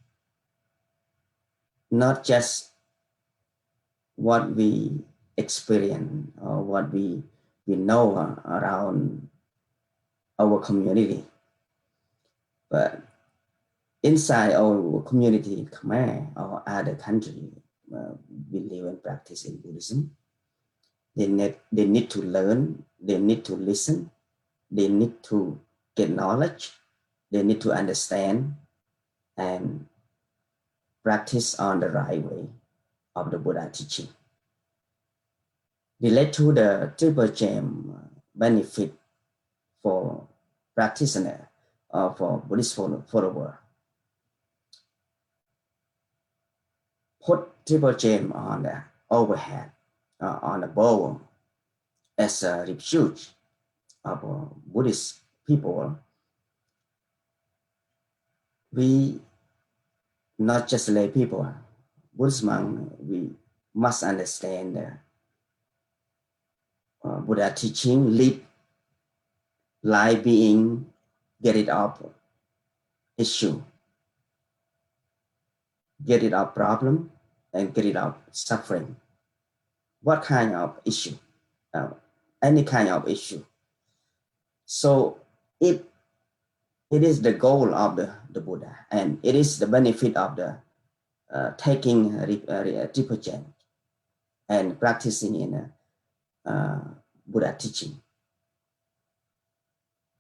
Not just what we experience or what we know around our community, but inside our community in Khmer or other country believe and practice in Buddhism, they need to learn, they need to listen, they need to get knowledge, they need to understand and practice on the right way of the Buddha teaching. Relate to the Triple Gem benefit for practitioner or for Buddhist follower. Put Triple Gem on the overhead, on the bowl as a refuge of Buddhist people. We, not just lay people, Buddhist monk, we must understand the Buddha teaching, live life being, get it up issue, get it up problem, and get it up suffering. What kind of issue? Any kind of issue. So it is the goal of the Buddha, and it is the benefit of the taking Triple Gem and practicing in Buddha teaching.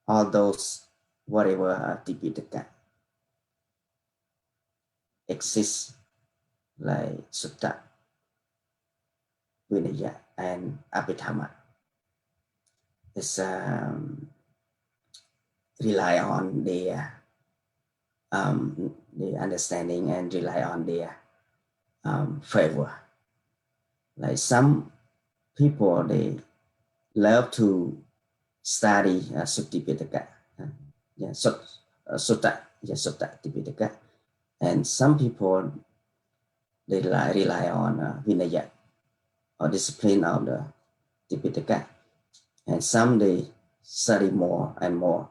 All those, whatever Tipitaka exists, like Sutta, Vinaya, and Abhidhamma, is rely on the understanding and rely on their favor. Like some people, they love to study Suttipitaka, Sutta, Tipitaka, and some people they rely on Vinaya or discipline of the Tipitaka, and some they study more and more,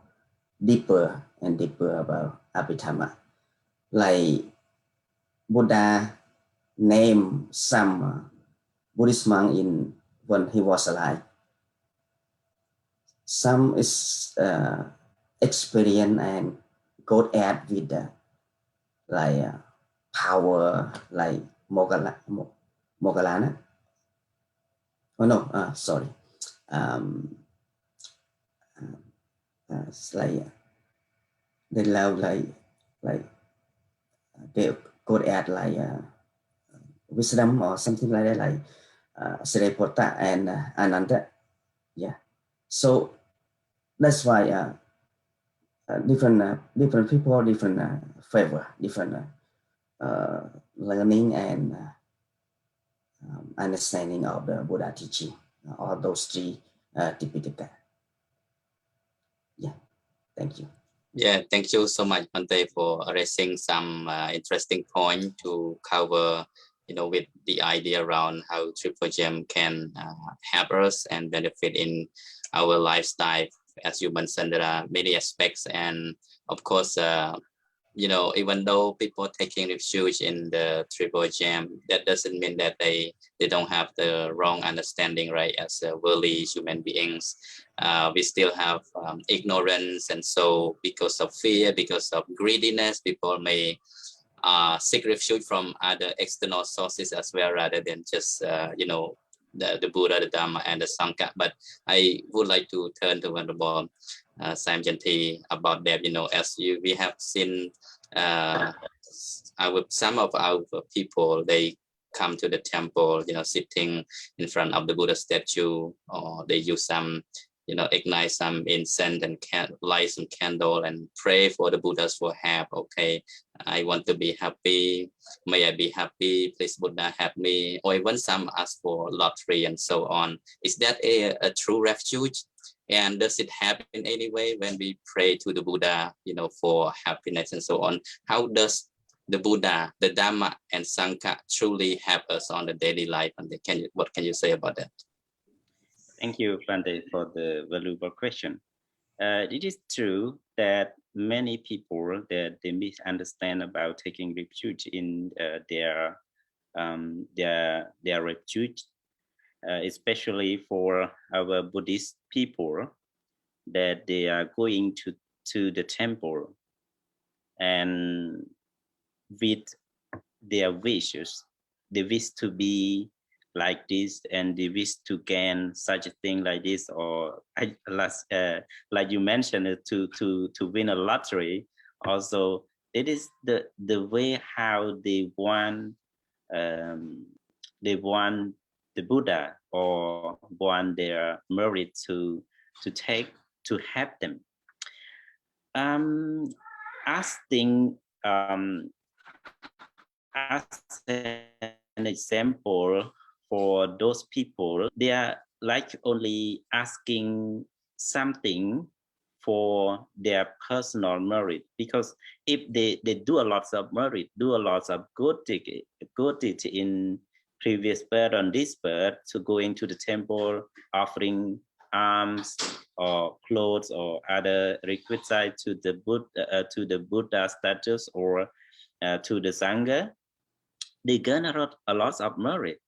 deeper and deeper about Abhidhamma. Like Buddha named some Buddhist monk in when he was alive. Some is experience and go at with like power, like Moggallana. Oh no, sorry. It's like they love like they could add like wisdom or something like that, like Sripota and Ananda. Yeah. So that's why different people, different favor, different learning and understanding of the Buddha teaching. All those three Tipitaka. Yeah. Thank you. Yeah, thank you so much, Bante, for raising some interesting point to cover, with the idea around how Triple Gem can help us and benefit in our lifestyle. As you mentioned, there are many aspects, and of course, even though people taking refuge in the Triple Gem, that doesn't mean that they don't have the wrong understanding, right? As worldly human beings, we still have ignorance, and so because of fear, because of greediness, people may seek refuge from other external sources as well, rather than just the Buddha, the Dharma, and the Sangha. But I would like to turn to Venerable Sam Janti about that. We have seen some of our people, they come to the temple, sitting in front of the Buddha statue, or they use some, ignite some incense and light some candle and pray for the Buddhas for help. Okay, I want to be happy. May I be happy? Please, Buddha, help me. Or even some ask for lottery and so on. Is that a true refuge? And does it happen anyway when we pray to the Buddha, for happiness and so on? How does the Buddha, the Dharma, and Sangha truly help us on the daily life? And what can you say about that? Thank you, Bante, for the valuable question. It is true that many people that they misunderstand about taking refuge in their refuge, especially for our Buddhist people, that they are going to the temple and with their wishes, they wish to be like this, and they wish to gain such a thing like this, or like you mentioned, to win a lottery. Also, it is the way how they want the Buddha or want their merit to help them. Asking as an example for those people, they are like only asking something for their personal merit, because if they do a lot of merit, do a lot of good deed in previous birth, on this birth, to go into the temple offering alms or clothes or other requisites to the Buddha statues or to the Sangha, they gain a lot of merit,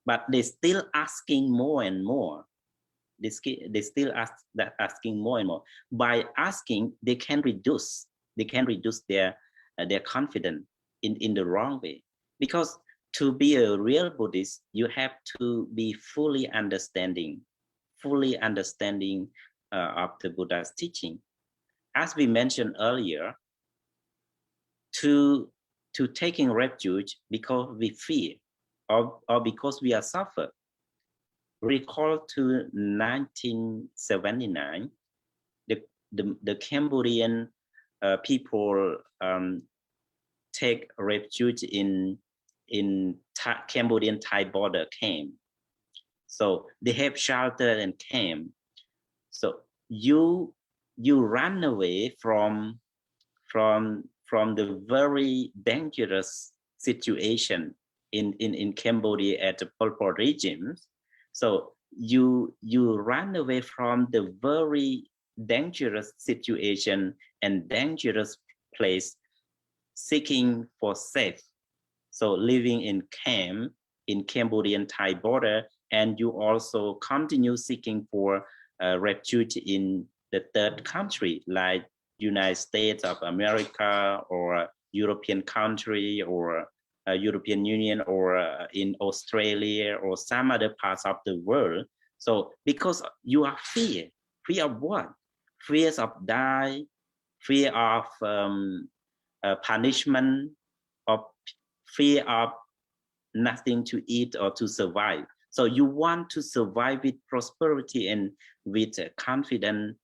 but they still asking more and more. They still asking more and more. By asking, they can reduce their confidence in the wrong way. Because to be a real Buddhist, you have to be fully understanding of the Buddha's teaching. As we mentioned earlier, to taking refuge because we fear or because we are suffer. Recall to 1979, the Cambodian people take refuge in Cambodian Thai border camp. So they have shelter and camp. So you run away from the very dangerous situation in Cambodia at the Pol Pot regime. So you run away from the very dangerous situation and dangerous place, seeking for safe. So living in camp in Cambodian Thai border, and you also continue seeking for refuge in the third country like United States of America or European country or European Union or in Australia or some other parts of the world. So because you are fear of what? Fear of die, fear of punishment, of fear of nothing to eat or to survive. So you want to survive with prosperity and with confident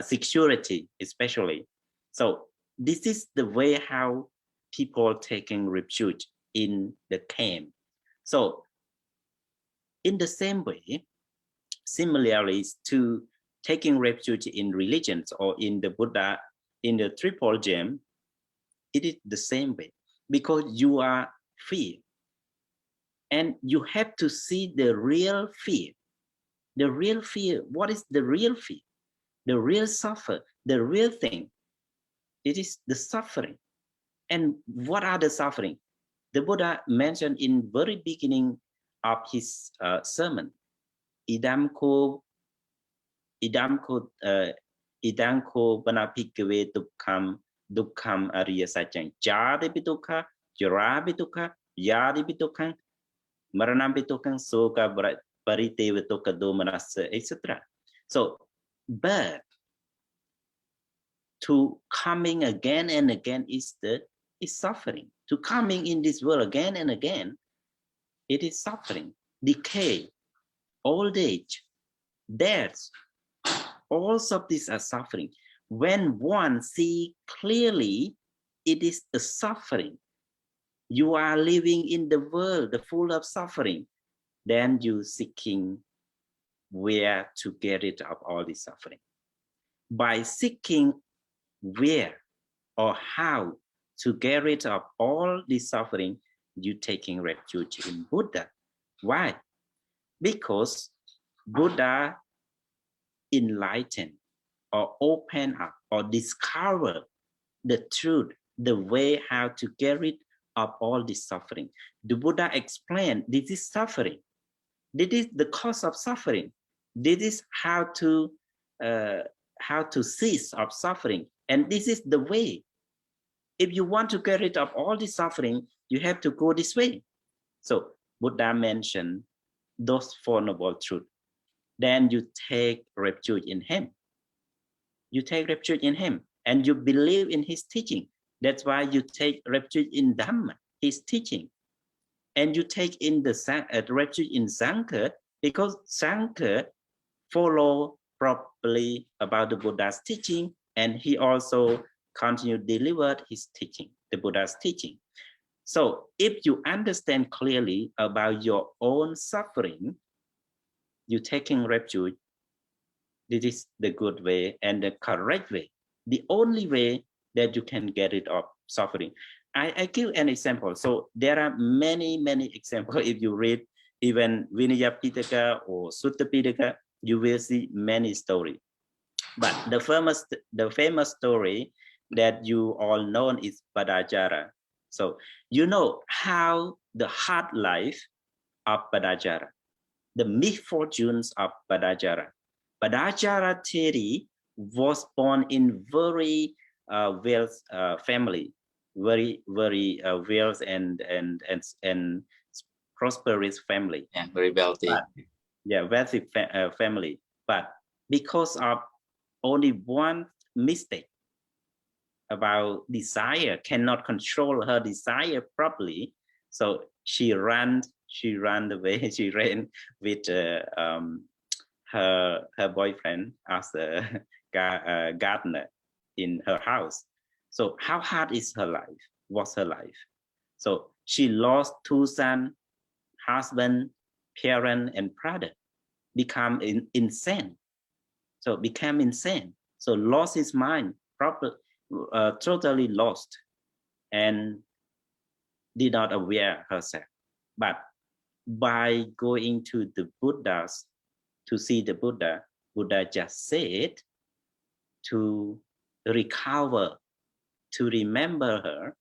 security, especially. So this is the way how people taking refuge in the camp. So in the same way, similarly to taking refuge in religions or in the Buddha, in the triple gem, it is the same way, because you are fear. And you have to see the real fear. The real fear, what is the real fear? The real suffer, the real thing. It is the suffering. And what are the suffering? The Buddha mentioned in very beginning of his sermon, idamko panapikave dukkam ariya satchang jadi bitukkha jara bitukkha yadi bitukkha maranam bitukkha soka pariteva dukkha domanassa, etc. So, but to coming again and again is suffering. To coming in this world again and again, it is suffering, decay, old age, death. All of these are suffering. When one sees clearly, it is a suffering. You are living in the world full of suffering. Then you seeking where to get rid of all this suffering. By seeking where or how to get rid of all this suffering, you taking refuge in Buddha. Why? Because Buddha enlightened or open up or discover the truth, the way how to get rid of all this suffering. The Buddha explained this is suffering. This is the cause of suffering. This is how to cease of suffering. And this is the way. If you want to get rid of all this suffering, you have to go this way. So Buddha mentioned those Four Noble Truths. Then you take refuge in him. You take refuge in him and you believe in his teaching. That's why you take refuge in Dhamma, his teaching. And you take in the refuge in Sangha, because Sangha follow properly about the Buddha's teaching, and he also continued delivered his teaching, the Buddha's teaching. So if you understand clearly about your own suffering, you taking refuge. This is the good way and the correct way, the only way that you can get rid of suffering. I give an example. So there are many examples. If you read even Vinaya Pitaka or Sutta Pitaka, you will see many stories. But the famous story that you all know is Padajara. So you know how the hard life of Padajara, the misfortunes of Padajara. Padajara Theri was born in very wealth family, very wealth and prosperous family. Yeah, very wealthy. But, yeah, wealthy family. But because of only one mistake about desire, cannot control her desire properly, so she ran away. She ran with her boyfriend as a gardener in her house. So how hard is her life? Was her life? So she lost 2 sons, husband, parent, and brother. Become insane. So became insane. So lost his mind, totally lost, and did not aware herself. But by going to the Buddhas to see the Buddha, Buddha just said to recover, to remember her,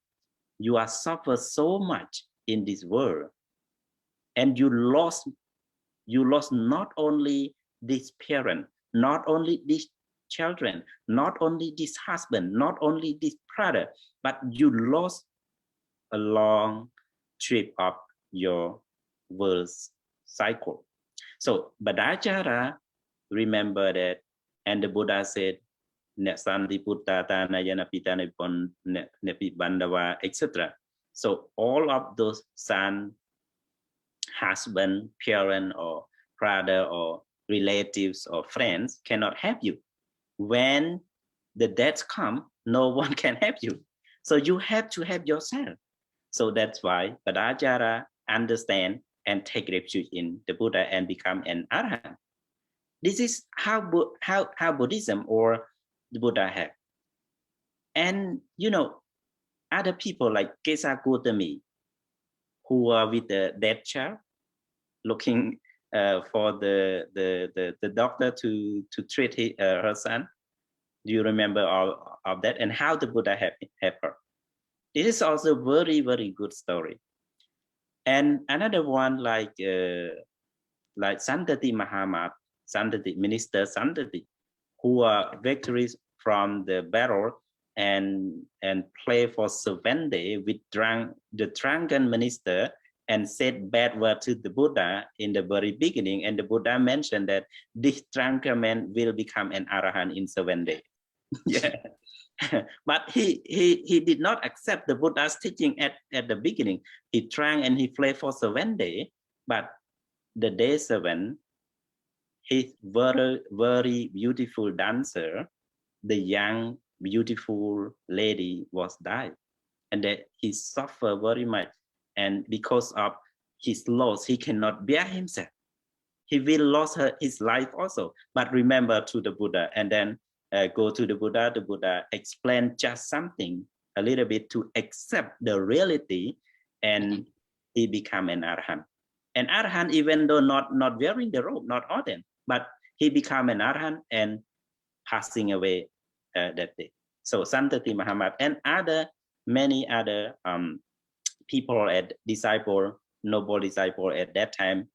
you are suffered so much in this world, and you lost not only this parent, not only this children, not only this husband, not only this brother, but you lost a long trip of your world cycle. So Badajara remembered it, and the Buddha said, etc. So all of those son, husband, parent, or brother, or relatives, or friends cannot help you. When the death come, no one can help you. So you have to help yourself. So that's why Padajara understand and take refuge in the Buddha and become an Arahant. This is how Buddhism or the Buddha have. And other people like Kesa Gautami, who are with the dead child, looking for the doctor to treat her son. Do you remember all of that? And how the Buddha help her? This is also very, very good story. And another one like Santati Mahamat, Santati, Minister Santati, who are victories from the battle and play for 7 days with the drunken minister and said bad word to the Buddha in the very beginning. And the Buddha mentioned that this drunken man will become an Arahant in 7 days. Yeah. But he did not accept the Buddha's teaching at the beginning. He drank and he played for 7 days, but the day 7, his very, very beautiful dancer, the young, beautiful lady was died. And that he suffered very much. And because of his loss, he cannot bear himself. He will lose his life also. But remember to the Buddha, and then go to the Buddha explained just something a little bit to accept the reality, and he become an Arahant. An Arahant, even though not wearing the robe, not ordained, but he become an Arahant and passing away that day. So Santati Mahamat and many other people at noble disciple at that time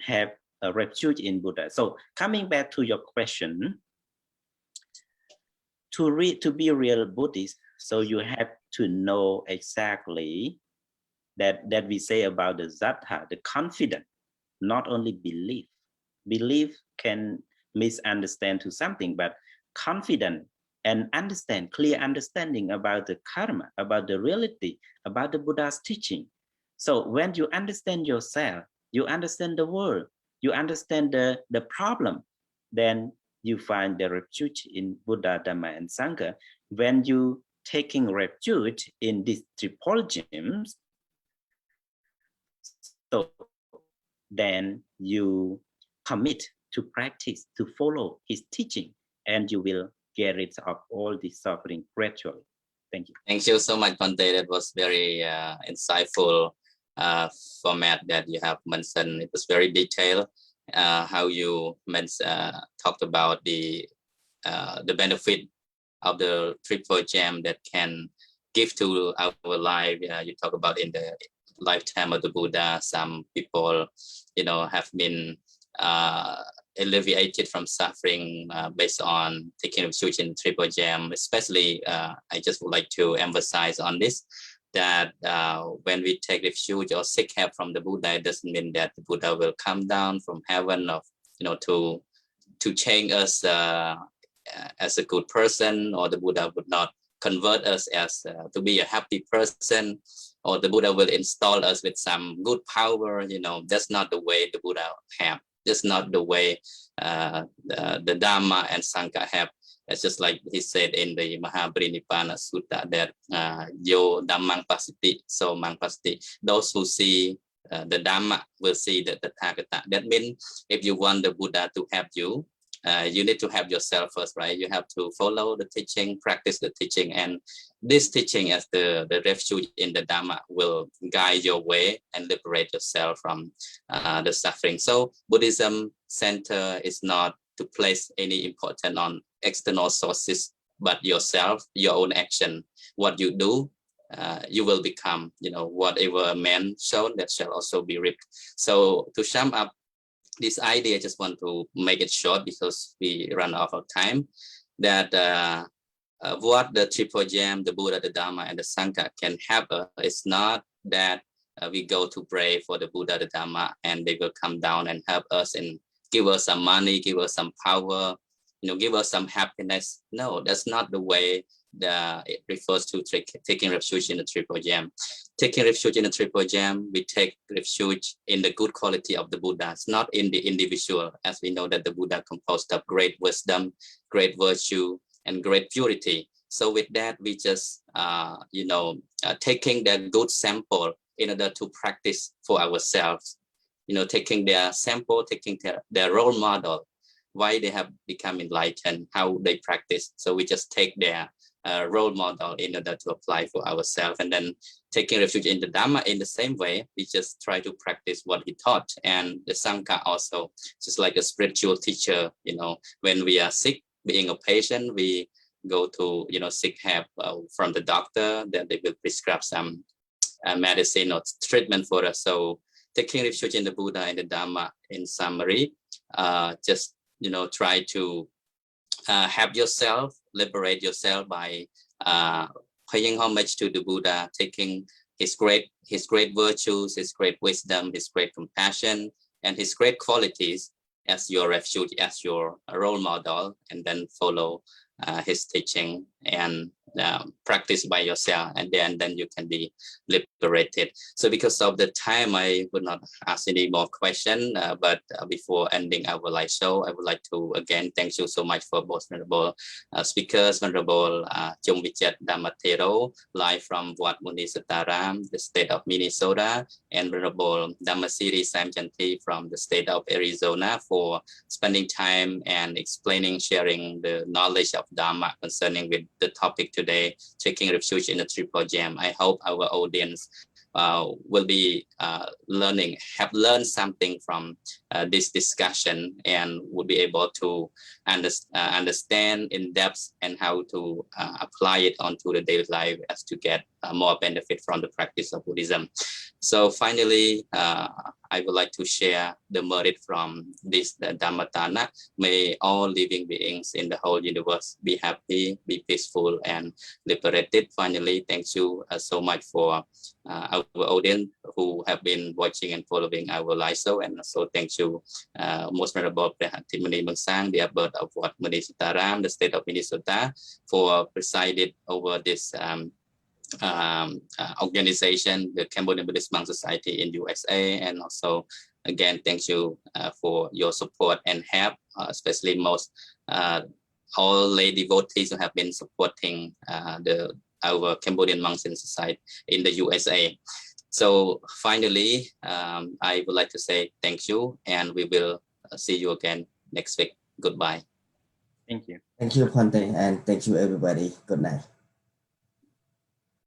have a refuge in Buddha. So coming back to your question, to be real Buddhist, so you have to know exactly that we say about the Zattha, the confidence, not only belief. Belief can misunderstand to something, but confident and clear understanding about the karma, about the reality, about the Buddha's teaching. So when you understand yourself, you understand the world, you understand the problem, then you find the refuge in Buddha, Dhamma, and Sangha. When you taking refuge in these tripologies, so then you commit to practice, to follow his teaching, and you will get rid of all the suffering gradually. Thank you. Thank you so much, Bhante. That was very insightful format that you have mentioned. It was very detailed. How you talked about the benefit of the triple gem that can give to our life. You talk about in the lifetime of the Buddha, some people, have been alleviated from suffering based on taking refuge in triple gem. Especially, I just would like to emphasize on this, that when we take refuge or seek help from the Buddha, it doesn't mean that the Buddha will come down from heaven or to change us as a good person, or the Buddha would not convert us as to be a happy person, or the Buddha will install us with some good power. That's not the way the Buddha have. That's not the way the Dhamma and Sangha have. It's just like he said in the Mahaparinibbana Sutta that yo dhammang pasati, so mang pasati. Those who see the Dhamma will see the Tathagata. That means if you want the Buddha to help you, you need to help yourself first, right? You have to follow the teaching, practice the teaching, and this teaching as the refuge in the Dhamma will guide your way and liberate yourself from the suffering. So Buddhism center is not to place any importance on external sources, but yourself, your own action. What you do, you will become. Whatever a man sown, that shall also be reaped. So to sum up this idea, I just want to make it short because we run out of time, that what the triple gem, the Buddha, the Dhamma, and the Sangha can help us is not that we go to pray for the Buddha, the Dhamma, and they will come down and help us and give us some money, give us some power, give us some happiness. No, that's not the way it refers to taking refuge in the triple gem. Taking refuge in the triple gem, we take refuge in the good quality of the Buddhas, not in the individual, as we know that the Buddha composed of great wisdom, great virtue, and great purity. So with that, we just, taking the good sample in order to practice for ourselves, taking their sample, taking their role model, why they have become enlightened, how they practice. So we just take their role model in order to apply for ourselves, and then taking refuge in the Dhamma in the same way, we just try to practice what he taught. And the Sangha also, just like a spiritual teacher, when we are sick, being a patient, we go to, seek help from the doctor, then they will prescribe some medicine or treatment for us. So taking refuge in the Buddha and the Dhamma, in summary, just, try to help yourself, liberate yourself by paying homage to the Buddha, taking his great virtues, his great wisdom, his great compassion, and his great qualities as your refuge, as your role model, and then follow his teaching and practice by yourself, and then you can be liberated. So because of the time, I would not ask any more questions, but before ending our live show, I would like to again thank you so much for both venerable speakers, Venerable Chung Vichet Dhammathero, live from Wat Muni Sitaram, the state of Minnesota, and Venerable Dhammasiri Samjanti from the state of Arizona, for spending time and explaining, sharing the knowledge of Dhamma concerning with the topic today, taking refuge in the triple gem. I hope our audience will be have learned something from this discussion, and will be able to understand in depth and how to apply it onto the daily life as to get more benefit from the practice of Buddhism. So finally, I would like to share the merit from this Dhammatana. May all living beings in the whole universe be happy, be peaceful, and liberated. Finally, thank you so much for our audience who have been watching and following our live show, and also thank you, Most Venerable Timothy Mangsang, the abbot of Wat Muni Sitaram, the state of Minnesota, for presided over this organization, the Cambodian Buddhist Monk Society in USA, and also again thank you for your support and help, especially most all lay devotees who have been supporting our Cambodian monks in society in the USA. So finally, I would like to say thank you, and we will see you again next week. Goodbye. Thank you. Thank you, Phante, and thank you, everybody. Good night.